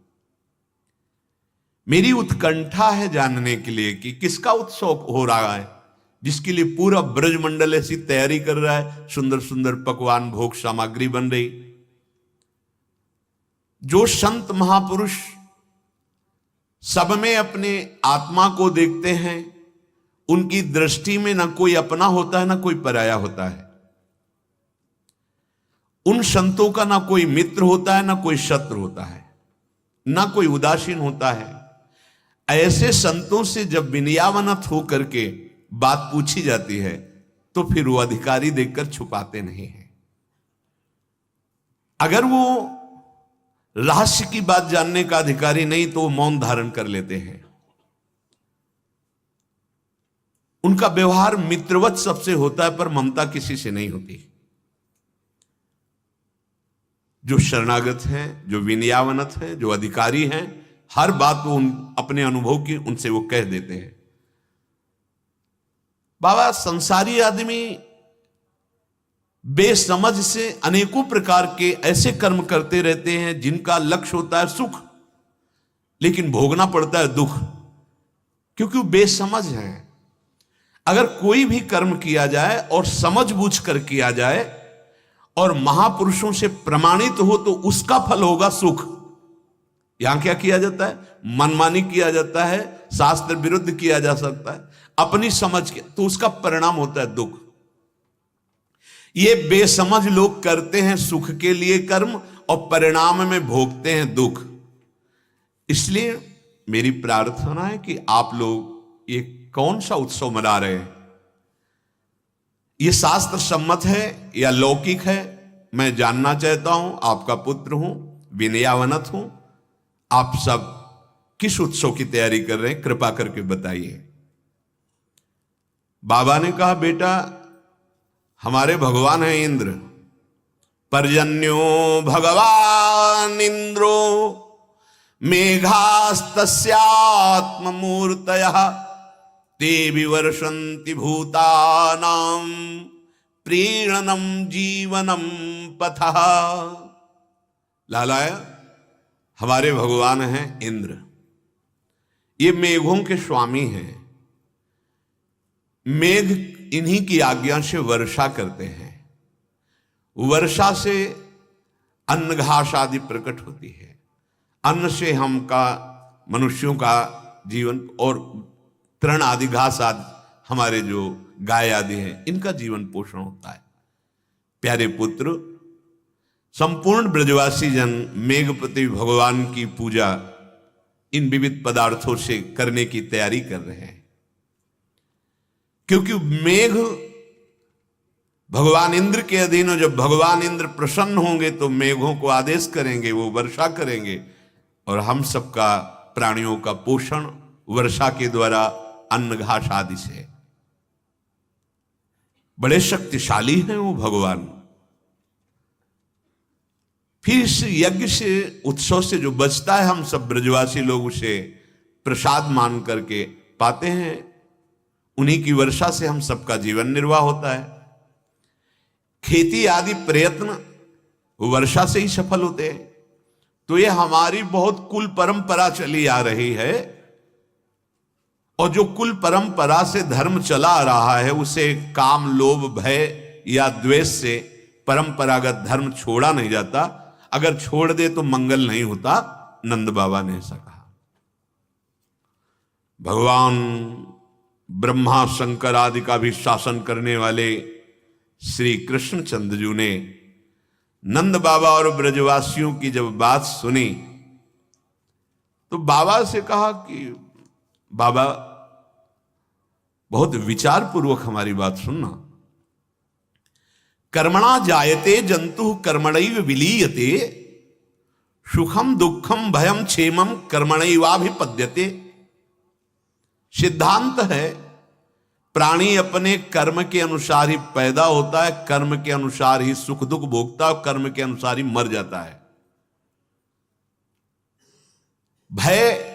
मेरी उत्कंठा है जानने के लिए कि किसका उत्सव हो रहा है, जिसके लिए पूरा ब्रजमंडल ऐसी तैयारी कर रहा है, सुंदर सुंदर पकवान भोग सामग्री बन रही। जो संत महापुरुष सब में अपने आत्मा को देखते हैं, उनकी दृष्टि में ना कोई अपना होता है ना कोई पराया होता है। उन संतों का ना कोई मित्र होता है ना कोई शत्रु होता है, ना कोई उदासीन होता है। ऐसे संतों से जब विनयावनत होकर के बात पूछी जाती है, तो फिर वो अधिकारी देखकर छुपाते नहीं हैं। अगर वो रहस्य की बात जानने का अधिकारी नहीं तो वो मौन धारण कर लेते हैं। उनका व्यवहार मित्रवत सबसे होता है, पर ममता किसी से नहीं होती। जो शरणागत हैं, जो विनयावनत हैं, जो अधिकारी हैं, हर बात वो अपने अनुभव की उनसे वो कह देते हैं। बाबा, संसारी आदमी बेसमझ से अनेकों प्रकार के ऐसे कर्म करते रहते हैं जिनका लक्ष्य होता है सुख, लेकिन भोगना पड़ता है दुख, क्योंकि वो बेसमझ हैं। अगर कोई भी कर्म किया जाए और समझ बूझ कर किया जाए और महापुरुषों से प्रमाणित हो तो उसका फल होगा सुख। यहां क्या किया जाता है? मनमानी किया जाता है, शास्त्र विरुद्ध किया जा सकता है, अपनी समझ के, तो उसका परिणाम होता है दुख। ये बेसमझ लोग करते हैं सुख के लिए कर्म और परिणाम में भोगते हैं दुख। इसलिए मेरी प्रार्थना है कि आप लोग ये कौन सा उत्सव मना रहे हैं, ये शास्त्र सम्मत है या लौकिक है, मैं जानना चाहता हूं। आपका पुत्र हूं, विनयावनत हूं। आप सब किस उत्सव की तैयारी कर रहे हैं, कृपा करके बताइए। बाबा ने कहा, बेटा हमारे भगवान है इंद्र। पर्जन्यो भगवान इंद्रो मेघास्तस्यात्ममूर्तयः ते विवर्षन्ति भूतानां प्रीणनं जीवनं पथः। लालाया, हमारे भगवान हैं इंद्र, ये मेघों के स्वामी हैं। मेघ इन्हीं की आज्ञा से वर्षा करते हैं। वर्षा से अन्न घास आदि प्रकट होती है। अन्न से हमका मनुष्यों का जीवन और तृण आदि घास आदि हमारे जो गाय आदि हैं, इनका जीवन पोषण होता है। प्यारे पुत्र, संपूर्ण ब्रजवासी जन मेघपति भगवान की पूजा इन विविध पदार्थों से करने की तैयारी कर रहे हैं। क्योंकि मेघ भगवान इंद्र के अधीन हो। जब भगवान इंद्र प्रसन्न होंगे तो मेघों को आदेश करेंगे, वो वर्षा करेंगे, और हम सबका प्राणियों का पोषण वर्षा के द्वारा अन्न घास आदि से। बड़े शक्तिशाली हैं वो भगवान। फिर इस यज्ञ से, उत्सव से जो बचता है, हम सब ब्रजवासी लोग उसे प्रसाद मान करके पाते हैं। उन्हीं की वर्षा से हम सबका जीवन निर्वाह होता है। खेती आदि प्रयत्न वर्षा से ही सफल होते हैं। तो ये हमारी बहुत कुल परंपरा चली आ रही है, और जो कुल परंपरा से धर्म चला आ रहा है उसे काम, लोभ, भय या द्वेष से परंपरागत धर्म छोड़ा नहीं जाता। अगर छोड़ दे तो मंगल नहीं होता। नंद बाबा ने ऐसा कहा। भगवान ब्रह्मा शंकर आदि का भी शासन करने वाले श्री कृष्णचंद्र जी ने नंद बाबा और ब्रजवासियों की जब बात सुनी तो बाबा से कहा कि बाबा, बहुत विचार पूर्वक हमारी बात सुनना। कर्मणा जायते जंतु कर्मणैव विलीयते, सुखम दुखम भयम क्षेमम कर्मणैवाभिपद्यते। सिद्धांत है, प्राणी अपने कर्म के अनुसार ही पैदा होता है, कर्म के अनुसार ही सुख दुख भोगता है, कर्म के अनुसार ही मर जाता है। भय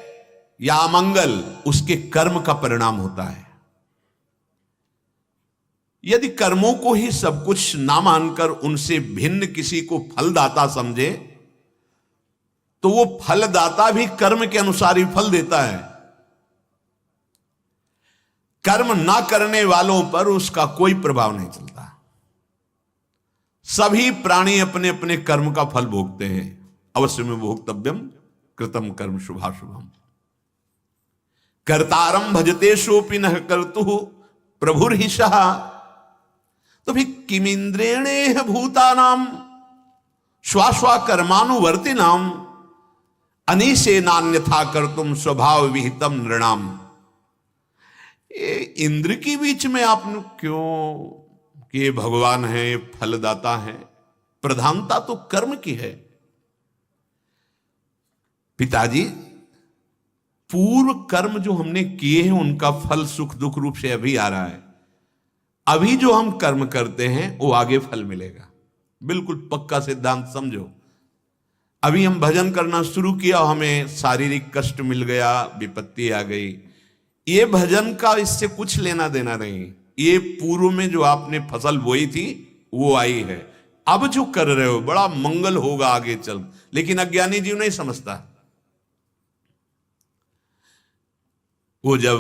या अमंगल उसके कर्म का परिणाम होता है। यदि कर्मों को ही सब कुछ ना मानकर उनसे भिन्न किसी को फलदाता समझे तो वो फलदाता भी कर्म के अनुसार ही फल देता है। कर्म ना करने वालों पर उसका कोई प्रभाव नहीं चलता। सभी प्राणी अपने अपने कर्म का फल भोगते हैं। अवश्य में भोक्तव्यम कृतम कर्म शुभाशुभम। कर्तारम भजते सोपि न कर्तु प्रभुर्हिषः। तो भी किमिंद्रेणे भूतानाम श्वाश्वा कर्मानुवर्तिनाम अनीशे नान्यथा कर्तुम स्वभाव विहितम नृणाम। इंद्र के बीच में आपने क्यों कि ये भगवान है, फलदाता है? प्रधानता तो कर्म की है। पिताजी, पूर्व कर्म जो हमने किए हैं उनका फल सुख दुख रूप से अभी आ रहा है। अभी जो हम कर्म करते हैं वो आगे फल मिलेगा। बिल्कुल पक्का सिद्धांत समझो। अभी हम भजन करना शुरू किया, हमें शारीरिक कष्ट मिल गया, विपत्ति आ गई। ये भजन का इससे कुछ लेना देना नहीं। ये पूर्व में जो आपने फसल बोई थी वो आई है। अब जो कर रहे हो बड़ा मंगल होगा आगे चल। लेकिन अज्ञानी जीव नहीं समझता। वो जब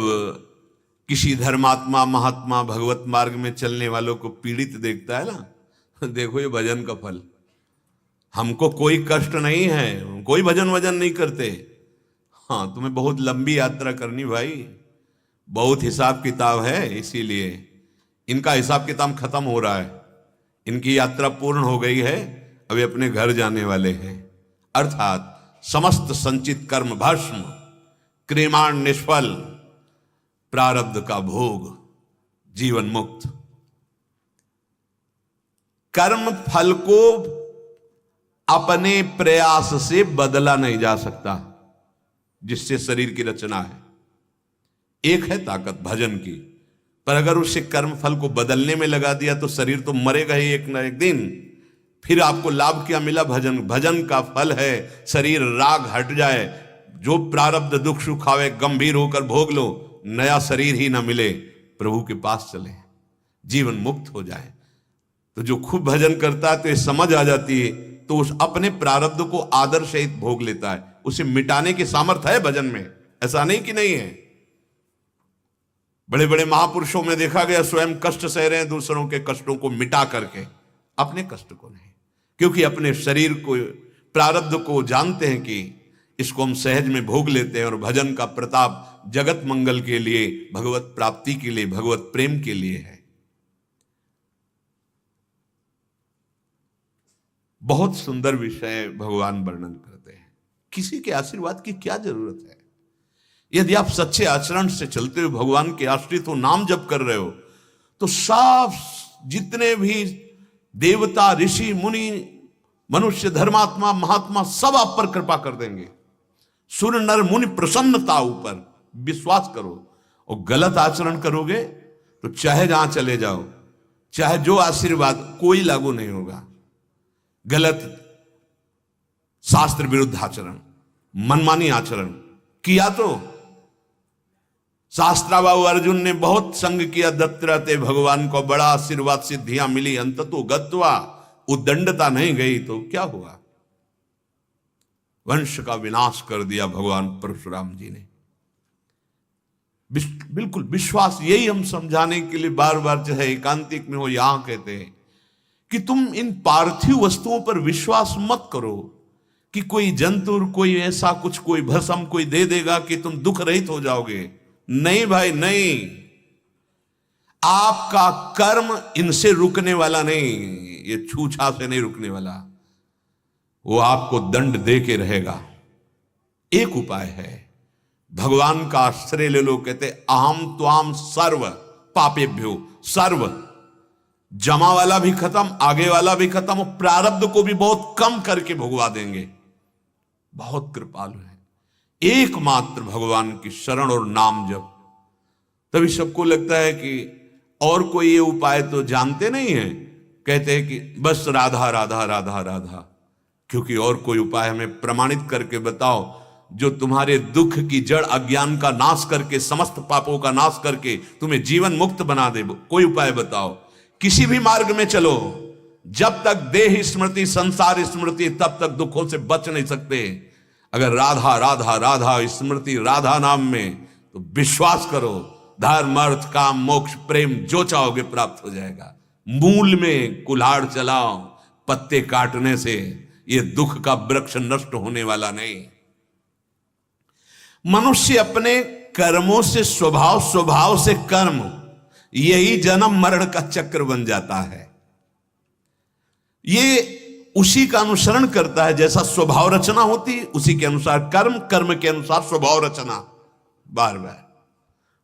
किसी धर्मात्मा महात्मा भगवत मार्ग में चलने वालों को पीड़ित देखता है ना, देखो ये भजन का फल। हमको कोई कष्ट नहीं है, कोई भजन वजन नहीं करते। हाँ, तुम्हें बहुत लंबी यात्रा करनी भाई, बहुत हिसाब किताब है, इसीलिए इनका हिसाब किताब खत्म हो रहा है। इनकी यात्रा पूर्ण हो गई है, अभी अपने घर जाने वाले हैं। अर्थात समस्त संचित कर्म भस्म, क्रियमाण निष्फल, प्रारब्ध का भोग, जीवन मुक्त। कर्म फल को अपने प्रयास से बदला नहीं जा सकता, जिससे शरीर की रचना है। एक है ताकत भजन की, पर अगर उससे कर्म फल को बदलने में लगा दिया तो शरीर तो मरेगा ही एक ना एक दिन। फिर आपको लाभ क्या मिला? भजन। भजन का फल है शरीर राग हट जाए, जो प्रारब्ध दुख सुख आवे गंभीर होकर भोग लो, नया शरीर ही ना मिले, प्रभु के पास चले, जीवन मुक्त हो जाए। तो जो खूब भजन करता है तो ये समझ आ जाती है, तो उस अपने प्रारब्ध को आदर सहित भोग लेता है। उसे मिटाने की सामर्थ्य है भजन में, ऐसा नहीं कि नहीं है। बड़े बड़े महापुरुषों में देखा गया स्वयं कष्ट सह रहे हैं दूसरों के कष्टों को मिटा करके, अपने कष्ट को नहीं। क्योंकि अपने शरीर को, प्रारब्ध को जानते हैं कि इसको हम सहज में भोग लेते हैं, और भजन का प्रताप जगत मंगल के लिए, भगवत प्राप्ति के लिए, भगवत प्रेम के लिए है। बहुत सुंदर विषय भगवान वर्णन करते हैं। किसी के आशीर्वाद की क्या जरूरत है? यदि आप सच्चे आचरण से चलते हो, भगवान के आश्रित हो, नाम जप कर रहे हो, तो साफ जितने भी देवता, ऋषि, मुनि, मनुष्य, धर्मात्मा, महात्मा सब आप पर कृपा कर देंगे। सुर नर मुनि प्रसन्नता ऊपर, विश्वास करो। और गलत आचरण करोगे तो चाहे जहां चले जाओ, चाहे जो आशीर्वाद, कोई लागू नहीं होगा। गलत शास्त्र विरुद्ध आचरण, मनमानी आचरण किया तो शास्त्राबाहु अर्जुन ने बहुत संग किया दत्तरते भगवान को, बड़ा आशीर्वाद सिद्धियां मिली, अंततो गत्वा उद्दंडता नहीं गई तो क्या हुआ? वंश का विनाश कर दिया भगवान परशुराम जी ने। बिल्कुल विश्वास, यही हम समझाने के लिए बार बार, चाहे एकांतिक में हो, यहां कहते हैं कि तुम इन पार्थिव वस्तुओं पर विश्वास मत करो कि कोई जंतु, कोई ऐसा कुछ, कोई भस्म कोई दे देगा कि तुम दुख रहित हो जाओगे। नहीं भाई नहीं, आपका कर्म इनसे रुकने वाला नहीं, ये छूछा से नहीं रुकने वाला, वो आपको दंड दे के रहेगा। एक उपाय है, भगवान का आश्रय ले लो। कहते अहम त्वाम सर्व पापेभ्यो, सर्व, जमा वाला भी खत्म, आगे वाला भी खत्म, और प्रारब्ध को भी बहुत कम करके भुगवा देंगे। बहुत कृपालु है। एकमात्र भगवान की शरण और नाम जप। तभी सबको लगता है कि और कोई ये उपाय तो जानते नहीं है, कहते हैं कि बस राधा राधा राधा राधा, क्योंकि और कोई उपाय हमें प्रमाणित करके बताओ जो तुम्हारे दुख की जड़ अज्ञान का नाश करके, समस्त पापों का नाश करके तुम्हें जीवन मुक्त बना दे। कोई उपाय बताओ। किसी भी मार्ग में चलो, जब तक देह स्मृति, संसार स्मृति, तब तक दुखों से बच नहीं सकते। अगर राधा राधा राधा स्मृति, राधा नाम में, तो विश्वास करो, धर्म, अर्थ, काम, मोक्ष, प्रेम जो चाहोगे प्राप्त हो जाएगा। मूल में कुल्हाड़ चलाओ, पत्ते काटने से ये दुख का वृक्ष नष्ट होने वाला नहीं। मनुष्य अपने कर्मों से स्वभाव, स्वभाव से कर्म, यही जन्म मरण का चक्र बन जाता है। ये उसी का अनुसरण करता है, जैसा स्वभाव रचना होती उसी के अनुसार कर्म, कर्म के अनुसार स्वभाव रचना। बार बार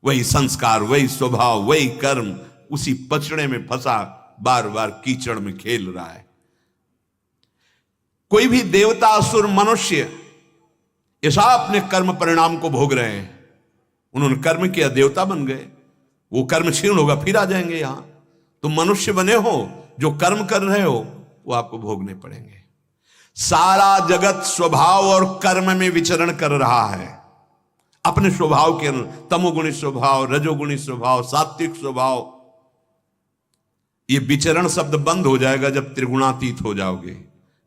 वही संस्कार, वही स्वभाव, वही कर्म, उसी पचड़े में फंसा बार बार कीचड़ में खेल रहा है। कोई भी देवता, असुर, मनुष्य ऐसा अपने कर्म परिणाम को भोग रहे हैं। उन्होंने कर्म किया, देवता बन गए, वो कर्म क्षीण होगा, फिर आ जाएंगे यहां। तुम मनुष्य बने हो, जो कर्म कर रहे हो वो आपको भोगने पड़ेंगे। सारा जगत स्वभाव और कर्म में विचरण कर रहा है, अपने स्वभाव के अनुसार। तमोगुणी स्वभाव, रजोगुणी स्वभाव, सात्विक स्वभाव। ये विचरण शब्द बंद हो जाएगा जब त्रिगुणातीत हो जाओगे।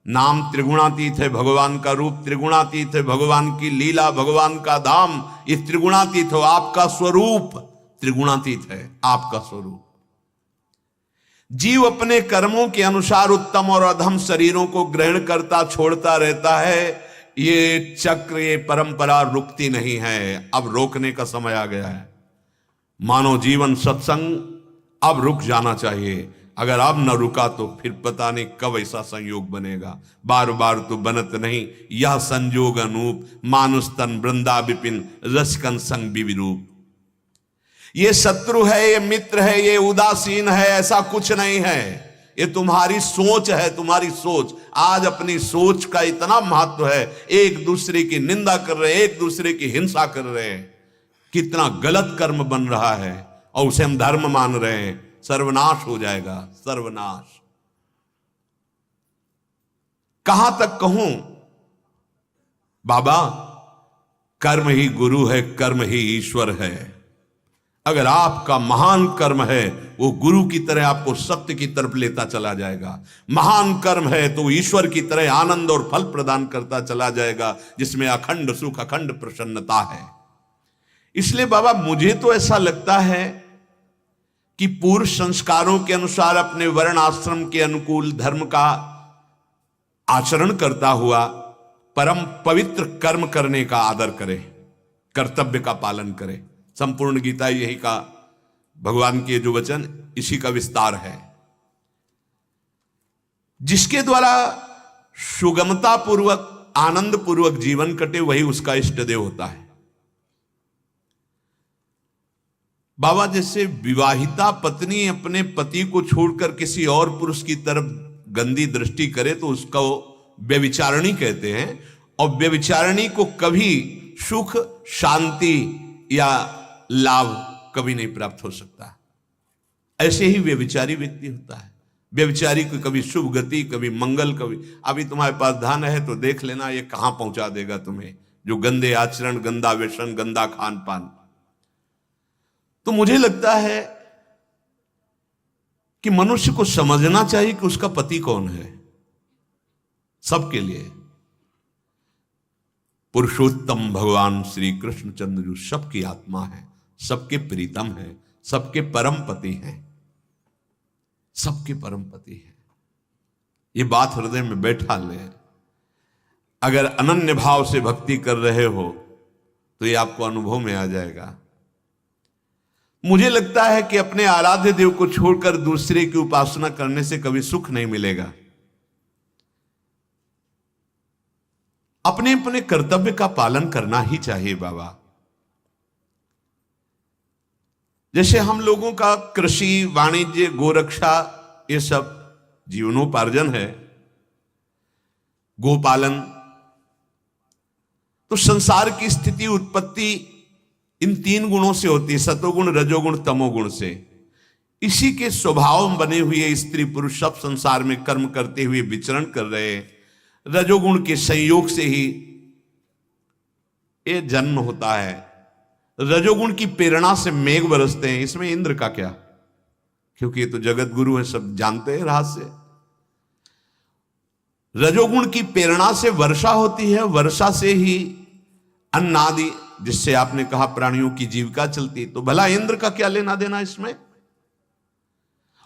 नाम त्रिगुणातीत है, भगवान का रूप त्रिगुणातीत है, भगवान की लीला, भगवान का धाम, ये त्रिगुणातीत हो। आपका स्वरूप त्रिगुणातीत है, आपका स्वरूप। जीव अपने कर्मों के अनुसार उत्तम और अधम शरीरों को ग्रहण करता छोड़ता रहता है। ये चक्र, ये परंपरा रुकती नहीं है। अब रोकने का समय आ गया है। मानव जीवन सत्संग अब रुक जाना चाहिए। अगर अब न रुका तो फिर पता नहीं कब ऐसा संयोग बनेगा। बार बार तो बनत नहीं, यह संजोग अनूप, मानुष तन वृंदा विपिन, रसकन संग विविरूप। ये शत्रु है, ये मित्र है, ये उदासीन है, ऐसा कुछ नहीं है। ये तुम्हारी सोच है, तुम्हारी सोच। आज अपनी सोच का इतना महत्व है, एक दूसरे की निंदा कर रहे हैं, एक दूसरे की हिंसा कर रहे हैं। कितना गलत कर्म बन रहा है और उसे हम धर्म मान रहे हैं। सर्वनाश हो जाएगा, सर्वनाश। कहां तक कहूं बाबा, कर्म ही गुरु है, कर्म ही ईश्वर है। अगर आपका महान कर्म है, वो गुरु की तरह आपको सत्य की तरफ लेता चला जाएगा। महान कर्म है तो ईश्वर की तरह आनंद और फल प्रदान करता चला जाएगा, जिसमें अखंड सुख, अखंड प्रसन्नता है। इसलिए बाबा, मुझे तो ऐसा लगता है कि पूर्व संस्कारों के अनुसार अपने वर्ण आश्रम के अनुकूल धर्म का आचरण करता हुआ परम पवित्र कर्म करने का आदर करे, कर्तव्य का पालन करे। संपूर्ण गीता यही का, भगवान के जो वचन इसी का विस्तार है। जिसके द्वारा सुगमता पूर्वक, आनंद पूर्वक जीवन कटे, वही उसका इष्ट देव होता है। बाबा जैसे विवाहिता पत्नी अपने पति को छोड़कर किसी और पुरुष की तरफ गंदी दृष्टि करे तो उसका व्यभिचारिणी कहते हैं, और व्यभिचारिणी को कभी सुख, शांति या लाभ कभी नहीं प्राप्त हो सकता। ऐसे ही व्यभिचारी व्यक्ति होता है। व्यभिचारी को कभी शुभ गति, कभी मंगल, कभी अभी तुम्हारे पास धन है तो देख लेना ये कहां पहुंचा देगा तुम्हें, जो गंदे आचरण, गंदा व्यसन, गंदा खान पान। तो मुझे लगता है कि मनुष्य को समझना चाहिए कि उसका पति कौन है। सबके लिए पुरुषोत्तम भगवान श्री कृष्णचंद्र जो सबकी आत्मा है, सबके प्रीतम है, सबके परम पति हैं, सबके परम पति हैं। ये बात हृदय में बैठा ले। अगर अनन्य भाव से भक्ति कर रहे हो तो ये आपको अनुभव में आ जाएगा। मुझे लगता है कि अपने आराध्य देव को छोड़कर दूसरे की उपासना करने से कभी सुख नहीं मिलेगा। अपने अपने कर्तव्य का पालन करना ही चाहिए बाबा। जैसे हम लोगों का कृषि, वाणिज्य, गोरक्षा ये सब जीवनोपार्जन है, गोपालन, तो संसार की स्थिति, उत्पत्ति इन 3 गुणों से होती है, सतोगुण, रजोगुण, तमोगुण से। इसी के स्वभाव बने हुए स्त्री पुरुष सब संसार में कर्म करते हुए विचरण कर रहे हैं। रजोगुण के संयोग से ही ये जन्म होता है। रजोगुण की प्रेरणा से मेघ बरसते हैं। इसमें इंद्र का क्या, क्योंकि ये तो जगत गुरु है, सब जानते हैं रहस्य। रजोगुण की प्रेरणा से वर्षा होती है, वर्षा से ही अन्न आदि, जिससे आपने कहा प्राणियों की जीविका चलती। तो भला इंद्र का क्या लेना देना इसमें?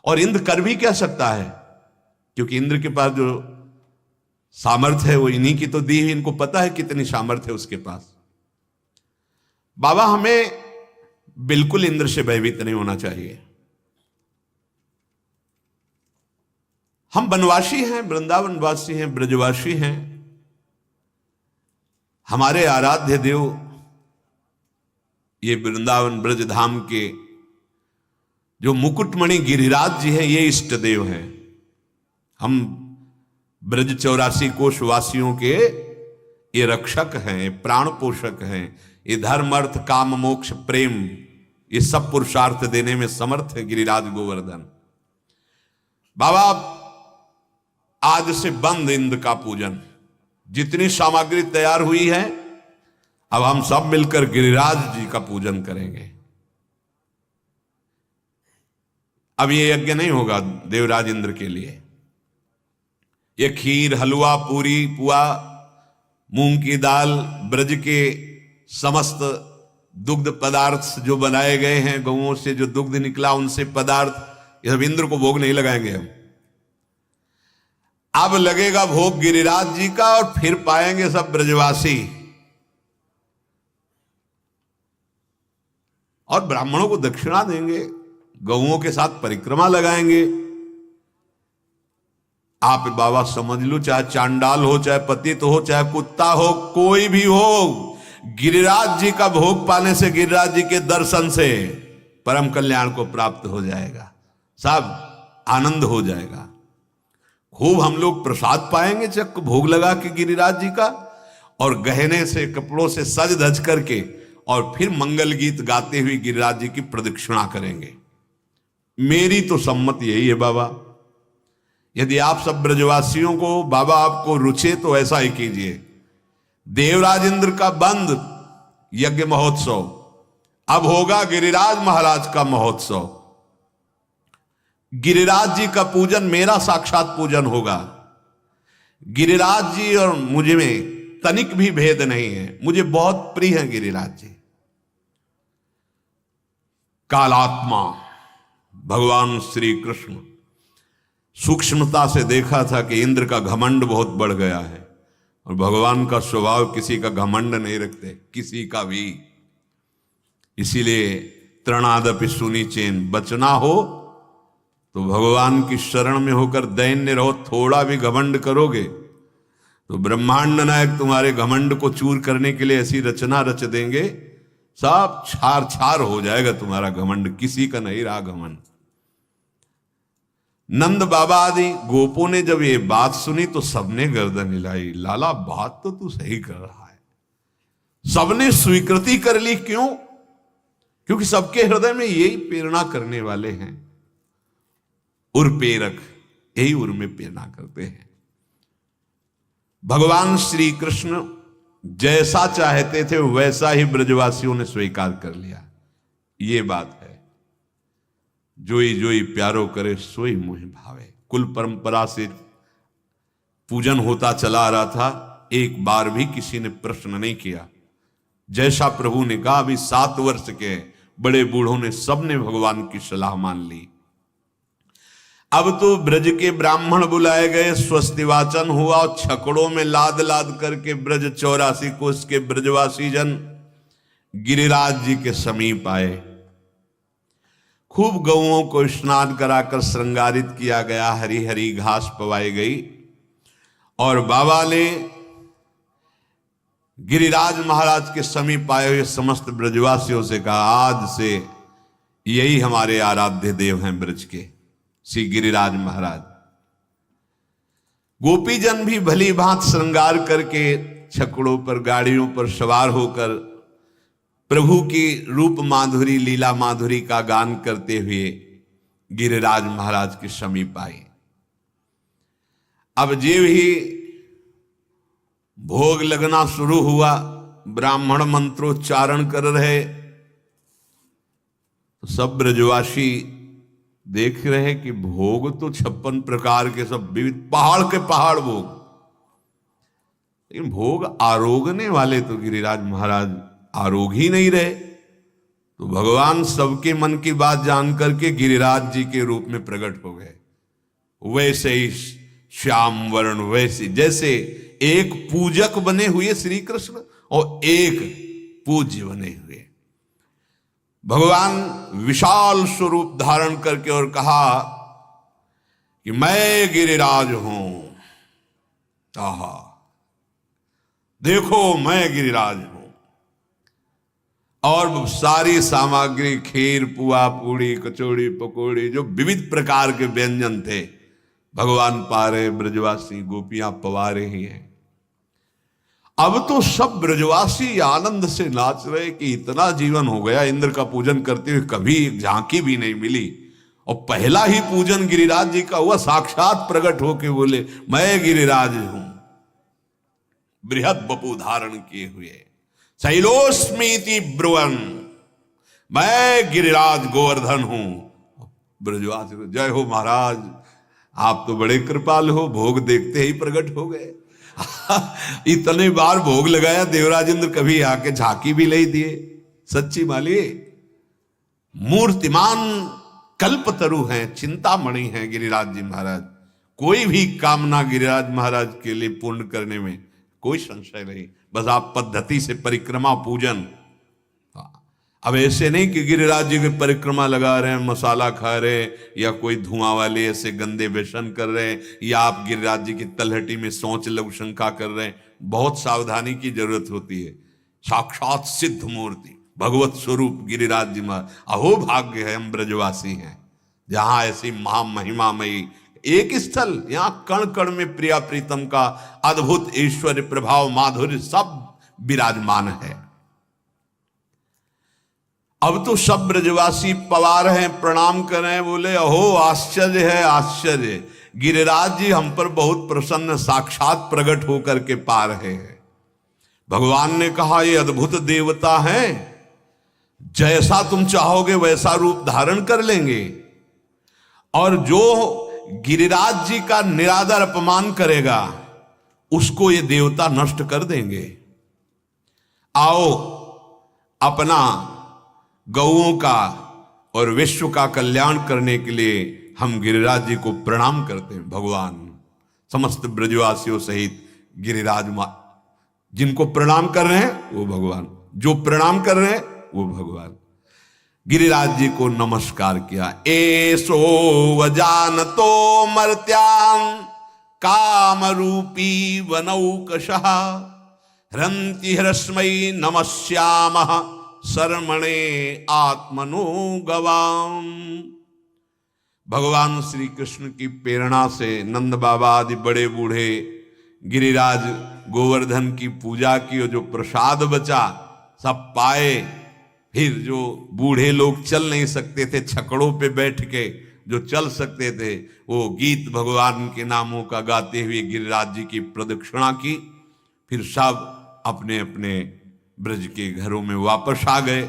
और इंद्र कर भी क्या सकता है, क्योंकि इंद्र के पास जो सामर्थ्य है वो इन्हीं की तो दी है। इनको पता है कितनी सामर्थ्य है उसके पास। बाबा हमें बिल्कुल इंद्र से भयभीत नहीं होना चाहिए। हम वनवासी हैं, वृंदावनवासी हैं, ब्रजवासी हैं। हमारे आराध्य देव ये वृंदावन ब्रज धाम के जो मुकुटमणि गिरिराज जी हैं, ये इष्ट देव हैं। हम ब्रज 84 कोश वासियों के ये रक्षक हैं, प्राण पोषक हैं। ये धर्म, अर्थ, काम, मोक्ष, प्रेम, ये सब पुरुषार्थ देने में समर्थ है गिरिराज गोवर्धन। बाबा आज से बंद इंद्र का पूजन। जितनी सामग्री तैयार हुई है अब हम सब मिलकर गिरिराज जी का पूजन करेंगे। अब ये यज्ञ नहीं होगा देवराज इंद्र के लिए। ये खीर, हलवा, पूरी, पुआ, मूंग की दाल, ब्रज के समस्त दुग्ध पदार्थ जो बनाए गए हैं, गौओं से जो दुग्ध निकला उनसे पदार्थ, ये सब इंद्र को भोग नहीं लगाएंगे हम। अब लगेगा भोग गिरिराज जी का, और फिर पाएंगे सब ब्रजवासी। और ब्राह्मणों को दक्षिणा देंगे, गौओं के साथ परिक्रमा लगाएंगे। आप बाबा समझ लो, चाहे चांडाल हो, चाहे पतित हो, चाहे कुत्ता हो, कोई भी हो, गिरिराज जी का भोग पाने से, गिरिराज जी के दर्शन से परम कल्याण को प्राप्त हो जाएगा। सब आनंद हो जाएगा। खूब हम लोग प्रसाद पाएंगे चक भोग लगा के गिरिराज जी का, और गहने से, कपड़ों से सज धज करके, और फिर मंगल गीत गाते हुए गिरिराज जी की प्रदक्षिणा करेंगे। मेरी तो सम्मति यही है बाबा। यदि आप सब ब्रजवासियों को बाबा आपको रुचे तो ऐसा ही कीजिए। देवराज इंद्र का बंद यज्ञ महोत्सव, अब होगा गिरिराज महाराज का महोत्सव। गिरिराज जी का पूजन मेरा साक्षात पूजन होगा। गिरिराज जी और मुझे में तनिक भी भेद नहीं है। मुझे बहुत प्रिय है गिरिराज जी। कालात्मा भगवान श्री कृष्ण सूक्ष्मता से देखा था कि इंद्र का घमंड बहुत बढ़ गया है, और भगवान का स्वभाव किसी का घमंड नहीं रखते, किसी का भी। इसीलिए तृणादपि सुनिचेन, बचना हो तो भगवान की शरण में होकर दैन्य रहो। थोड़ा भी घमंड करोगे तो ब्रह्मांड नायक तुम्हारे घमंड को चूर करने के लिए ऐसी रचना रच देंगे सब छार छार हो जाएगा तुम्हारा घमंड, किसी का नहीं रहा घमंड। नंद बाबा आदि गोपों ने जब ये बात सुनी तो सबने गर्दन हिलाई। लाला बात तो तू सही कर रहा है। सबने स्वीकृति कर ली। क्यों? क्योंकि सबके हृदय में यही प्रेरणा करने वाले हैं, उर्पेरक, यही उर में प्रेरणा करते हैं। भगवान श्री कृष्ण जैसा चाहते थे वैसा ही ब्रजवासियों ने स्वीकार कर लिया। ये बात है, जोई जोई प्यारो करे सोई मोहि भावे। कुल परंपरा से पूजन होता चला आ रहा था, एक बार भी किसी ने प्रश्न नहीं किया। जैसा प्रभु ने कहा, अभी 7 वर्ष के बड़े बूढ़ों ने सबने भगवान की सलाह मान ली। अब तो ब्रज के ब्राह्मण बुलाए गए, स्वस्ति वाचन हुआ और छकड़ों में लाद लाद करके ब्रज 84 कोष के ब्रजवासी जन गिरिराज जी के समीप आए। खूब गौओं को स्नान कराकर श्रृंगारित किया गया, हरी हरी घास पवाई गई और बाबा ने गिरिराज महाराज के समीप आए हुए समस्त ब्रजवासियों से कहा, आज से यही हमारे आराध्य देव हैं ब्रज के, श्री गिरिराज महाराज। गोपीजन भी भली भांत श्रृंगार करके छकड़ों पर, गाड़ियों पर सवार होकर प्रभु की रूप माधुरी, लीला माधुरी का गान करते हुए गिरिराज महाराज के समीप आए। अब जे भी भोग लगना शुरू हुआ, ब्राह्मण मंत्रोच्चारण कर रहे, तो सब ब्रजवासी देख रहे कि भोग तो 56 प्रकार के, सब विविध पहाड़ के पहाड़ भोग, लेकिन भोग आरोगने वाले तो गिरिराज महाराज आरोग ही नहीं रहे। तो भगवान सबके मन की बात जान करके गिरिराज जी के रूप में प्रकट हो गए। वैसे ही श्याम वर्ण, वैसे जैसे एक पूजक बने हुए श्री कृष्ण और एक पूज्य बने हुए भगवान, विशाल स्वरूप धारण करके और कहा कि मैं गिरिराज हूं। आहा, देखो मैं गिरिराज हूं। और सारी सामग्री, खीर, पुआ, पूड़ी, कचौड़ी, पकौड़ी, जो विविध प्रकार के व्यंजन थे, भगवान पा रहे, ब्रजवासी गोपियां पवा रही हैं। अब तो सब ब्रजवासी आनंद से नाच रहे कि इतना जीवन हो गया, इंद्र का पूजन करते हुए कभी एक झांकी भी नहीं मिली, और पहला ही पूजन गिरिराज जी का हुआ। साक्षात प्रकट होके बोले, मैं गिरिराज हूं, बृहद बपू धारण किए हुए, शैलोस्मीति ब्रुवन, मैं गिरिराज गोवर्धन हूं। ब्रजवासी, जय हो महाराज, आप तो बड़े कृपाल हो, भोग देखते ही प्रकट हो गए। इतने बार भोग लगाया, देवराज इंद्र कभी आके झांकी भी नहीं दिए। सच्ची माली मूर्तिमान कल्पतरु हैं, चिंतामणि हैं गिरिराज जी महाराज। कोई भी कामना गिरिराज महाराज के लिए पूर्ण करने में कोई संशय नहीं, बस आप पद्धति से परिक्रमा पूजन। अब ऐसे नहीं कि गिरिराज जी की परिक्रमा लगा रहे हैं, मसाला खा रहे हैं, या कोई धुआं वाले ऐसे गंदे व्यसन कर रहे हैं, या आप गिरिराज जी की तलहटी में सोच लघु शंका कर रहे हैं। बहुत सावधानी की जरूरत होती है। साक्षात सिद्ध मूर्ति, भगवत स्वरूप गिरिराज जी महाराज। अहो भाग्य है हम ब्रजवासी हैं, जहां ऐसी महामहिमामयी एक स्थल, यहां कण कण में प्रिया प्रीतम का अद्भुत ऐश्वर्य, प्रभाव, माधुर्य सब विराजमान है। अब तो सब ब्रजवासी पवार हैं, प्रणाम कर रहे हैं, बोले अहो आश्चर्य है, आश्चर्य, गिरिराज जी हम पर बहुत प्रसन्न, साक्षात प्रकट होकर के पा रहे हैं। भगवान ने कहा, ये अद्भुत देवता हैं, जैसा तुम चाहोगे वैसा रूप धारण कर लेंगे, और जो गिरिराज जी का निरादर अपमान करेगा उसको ये देवता नष्ट कर देंगे। आओ अपना गौओं का और विश्व का कल्याण करने के लिए हम गिरिराज जी को प्रणाम करते हैं। भगवान समस्त ब्रजवासियों सहित गिरिराज जिनको प्रणाम कर रहे हैं वो भगवान, जो प्रणाम कर रहे हैं वो भगवान। गिरिराज जी को नमस्कार किया। एसो वजानतो मर्त्यान काम रूपी वनौकशः हरन्ति हरस्मै नमस्यामः शरमणे आत्मनो गवाम। भगवान श्री कृष्ण की प्रेरणा से नंद बाबा आदि बड़े बूढ़े गिरिराज गोवर्धन की पूजा की और जो प्रसाद बचा सब पाए। फिर जो बूढ़े लोग चल नहीं सकते थे, छकड़ों पे बैठ के जो चल सकते थे, वो गीत भगवान के नामों का गाते हुए गिरिराज जी की प्रदक्षिणा की। फिर सब अपने अपने ब्रज के घरों में वापस आ गए।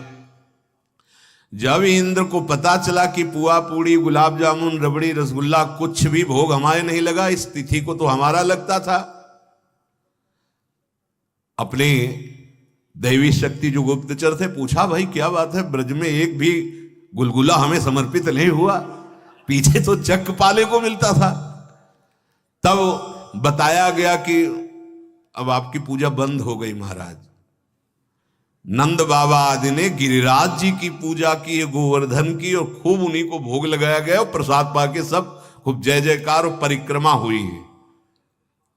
जब इंद्र को पता चला कि पुआ पूड़ी गुलाब जामुन रबड़ी रसगुल्ला कुछ भी भोग हमारे नहीं लगा, इस तिथि को तो हमारा लगता था, अपने दैवी शक्ति जो गुप्तचर थे पूछा, भाई क्या बात है, ब्रज में एक भी गुलगुला हमें समर्पित नहीं हुआ, पीछे तो चक पाले को मिलता था। तब बताया गया कि अब आपकी पूजा बंद हो गई महाराज। नंद बाबा आदि ने गिरिराज जी की पूजा की, गोवर्धन की, और खूब उन्हीं को भोग लगाया गया और प्रसाद पाके सब खूब जय जयकार और परिक्रमा हुई है।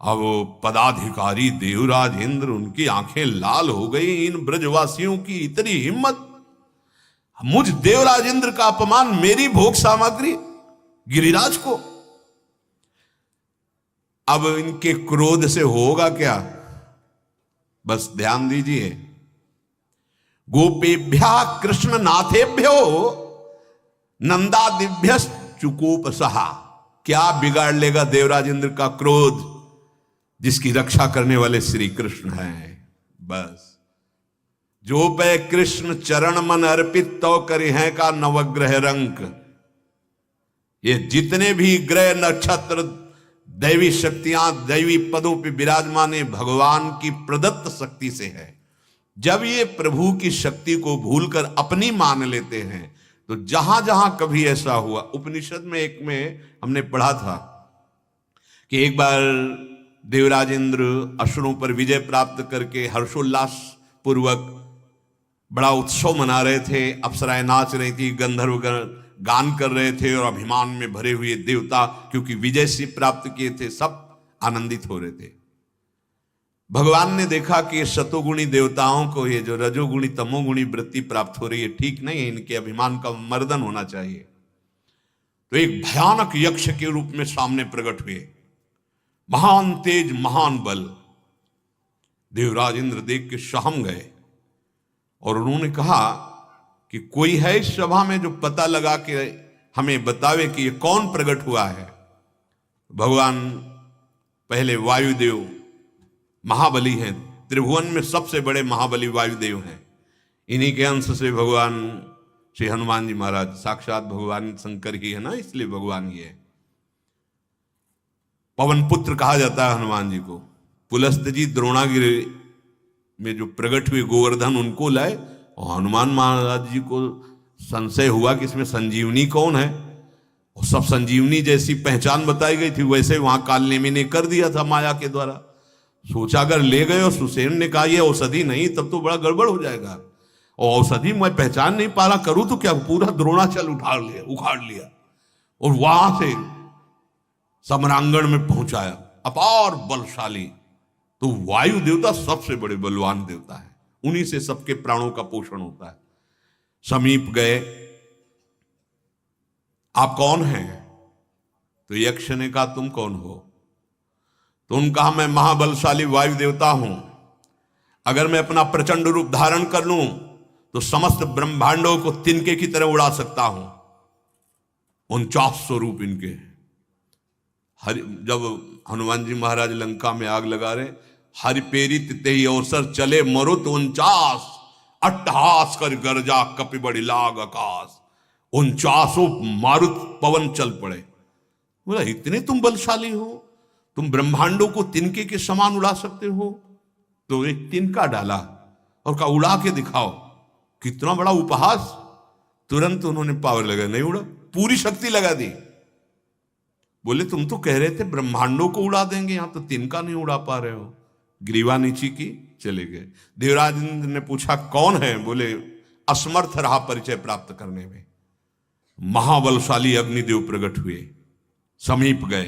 अब पदाधिकारी देवराज इंद्र, उनकी आंखें लाल हो गई। इन ब्रजवासियों की इतनी हिम्मत, मुझ देवराज इंद्र का अपमान, मेरी भोग सामग्री गिरिराज को। अब इनके क्रोध से होगा क्या, बस ध्यान दीजिए। गोपेभ्या कृष्ण नाथेभ्यो नंदादिभ्य चुकोपसहा। क्या बिगाड़ लेगा देवराज इंद्र का क्रोध, जिसकी रक्षा करने वाले श्री कृष्ण हैं। बस जो पे कृष्ण चरण मन अर्पित तो करे हैं का नवग्रह रंक। ये जितने भी ग्रह नक्षत्र दैवी शक्तियां दैवी पदों पे विराजमान है, भगवान की प्रदत्त शक्ति से है। जब ये प्रभु की शक्ति को भूलकर अपनी मान लेते हैं, तो जहां जहां कभी ऐसा हुआ, उपनिषद में एक में हमने पढ़ा था कि एक बार देवराज इंद्र असुरों पर विजय प्राप्त करके हर्षोल्लास पूर्वक बड़ा उत्सव मना रहे थे। अप्सराएं नाच रही थी, गंधर्व गान कर रहे थे, और अभिमान में भरे हुए देवता क्योंकि विजय से प्राप्त किए थे, सब आनंदित हो रहे थे। भगवान ने देखा कि ये शतोगुणी देवताओं को ये जो रजोगुणी तमोगुणी वृत्ति प्राप्त हो रही है, ठीक नहीं है, इनके अभिमान का मर्दन होना चाहिए। तो एक भयानक यक्ष के रूप में सामने प्रकट हुए, महान तेज महान बल। देवराज इंद्र देख के सहम गए और उन्होंने कहा कि कोई है इस सभा में जो पता लगा के हमें बतावे कि ये कौन प्रकट हुआ है। भगवान पहले वायुदेव महाबली हैं, त्रिभुवन में सबसे बड़े महाबली वायुदेव हैं। इन्हीं के अंश से भगवान श्री हनुमान जी महाराज, साक्षात भगवान शंकर ही है ना, इसलिए भगवान ये है। पवन पुत्र कहा जाता है हनुमान जी को। पुलस्त जी द्रोणागिरि में जो प्रकट हुए गोवर्धन, उनको लाए, और हनुमान महाराज जी को संशय हुआ कि इसमें संजीवनी कौन है, और सब संजीवनी जैसी पहचान बताई गई थी, वैसे वहां कालनेमी ने कर दिया था माया के द्वारा। सोचा अगर ले गए और सुसेन ने कहा ये औषधि नहीं, तब तो बड़ा गड़बड़ हो जाएगा, और औषधि मैं पहचान नहीं पा रहा, करूं तो क्या, पूरा द्रोणाचल उखाड़ लिया और वहां से सम्रांगण में पहुंचाया। अपार बलशाली, तो वायु देवता सबसे बड़े बलवान देवता है, उन्हीं से सबके प्राणों का पोषण होता है। समीप गए, आप कौन हैं? तो यक्ष ने कहा तुम कौन हो? तो उन्होंने कहा मैं महाबलशाली वायु देवता हूं, अगर मैं अपना प्रचंड रूप धारण कर लूं तो समस्त ब्रह्मांडों को तिनके की तरह उड़ा सकता हूं। 49 रूप इनके। जब हनुमान जी महाराज लंका में आग लगा रहे, हरि पेरित तेहि अवसर चले मरुत 49, अट्टहास कर गरजा कपि बड़ी लाग आकाश। 49 मारुत पवन चल पड़े। बोला इतने तुम बलशाली हो, तुम ब्रह्मांडों को तिनके के समान उड़ा सकते हो? तो एक तिनका डाला और कहा उड़ा के दिखाओ। कितना बड़ा उपहास। तुरंत उन्होंने पावर लगा, नहीं उड़ा, पूरी शक्ति लगा दी। बोले तुम तो कह रहे थे ब्रह्मांडों को उड़ा देंगे, यहां तो तिनका नहीं उड़ा पा रहे हो। ग्रीवा नीची की, चले गए। देवराज इंद्र ने पूछा कौन है? बोले असमर्थ रहा परिचय प्राप्त करने में। महाबलशाली अग्निदेव प्रकट हुए, समीप गए,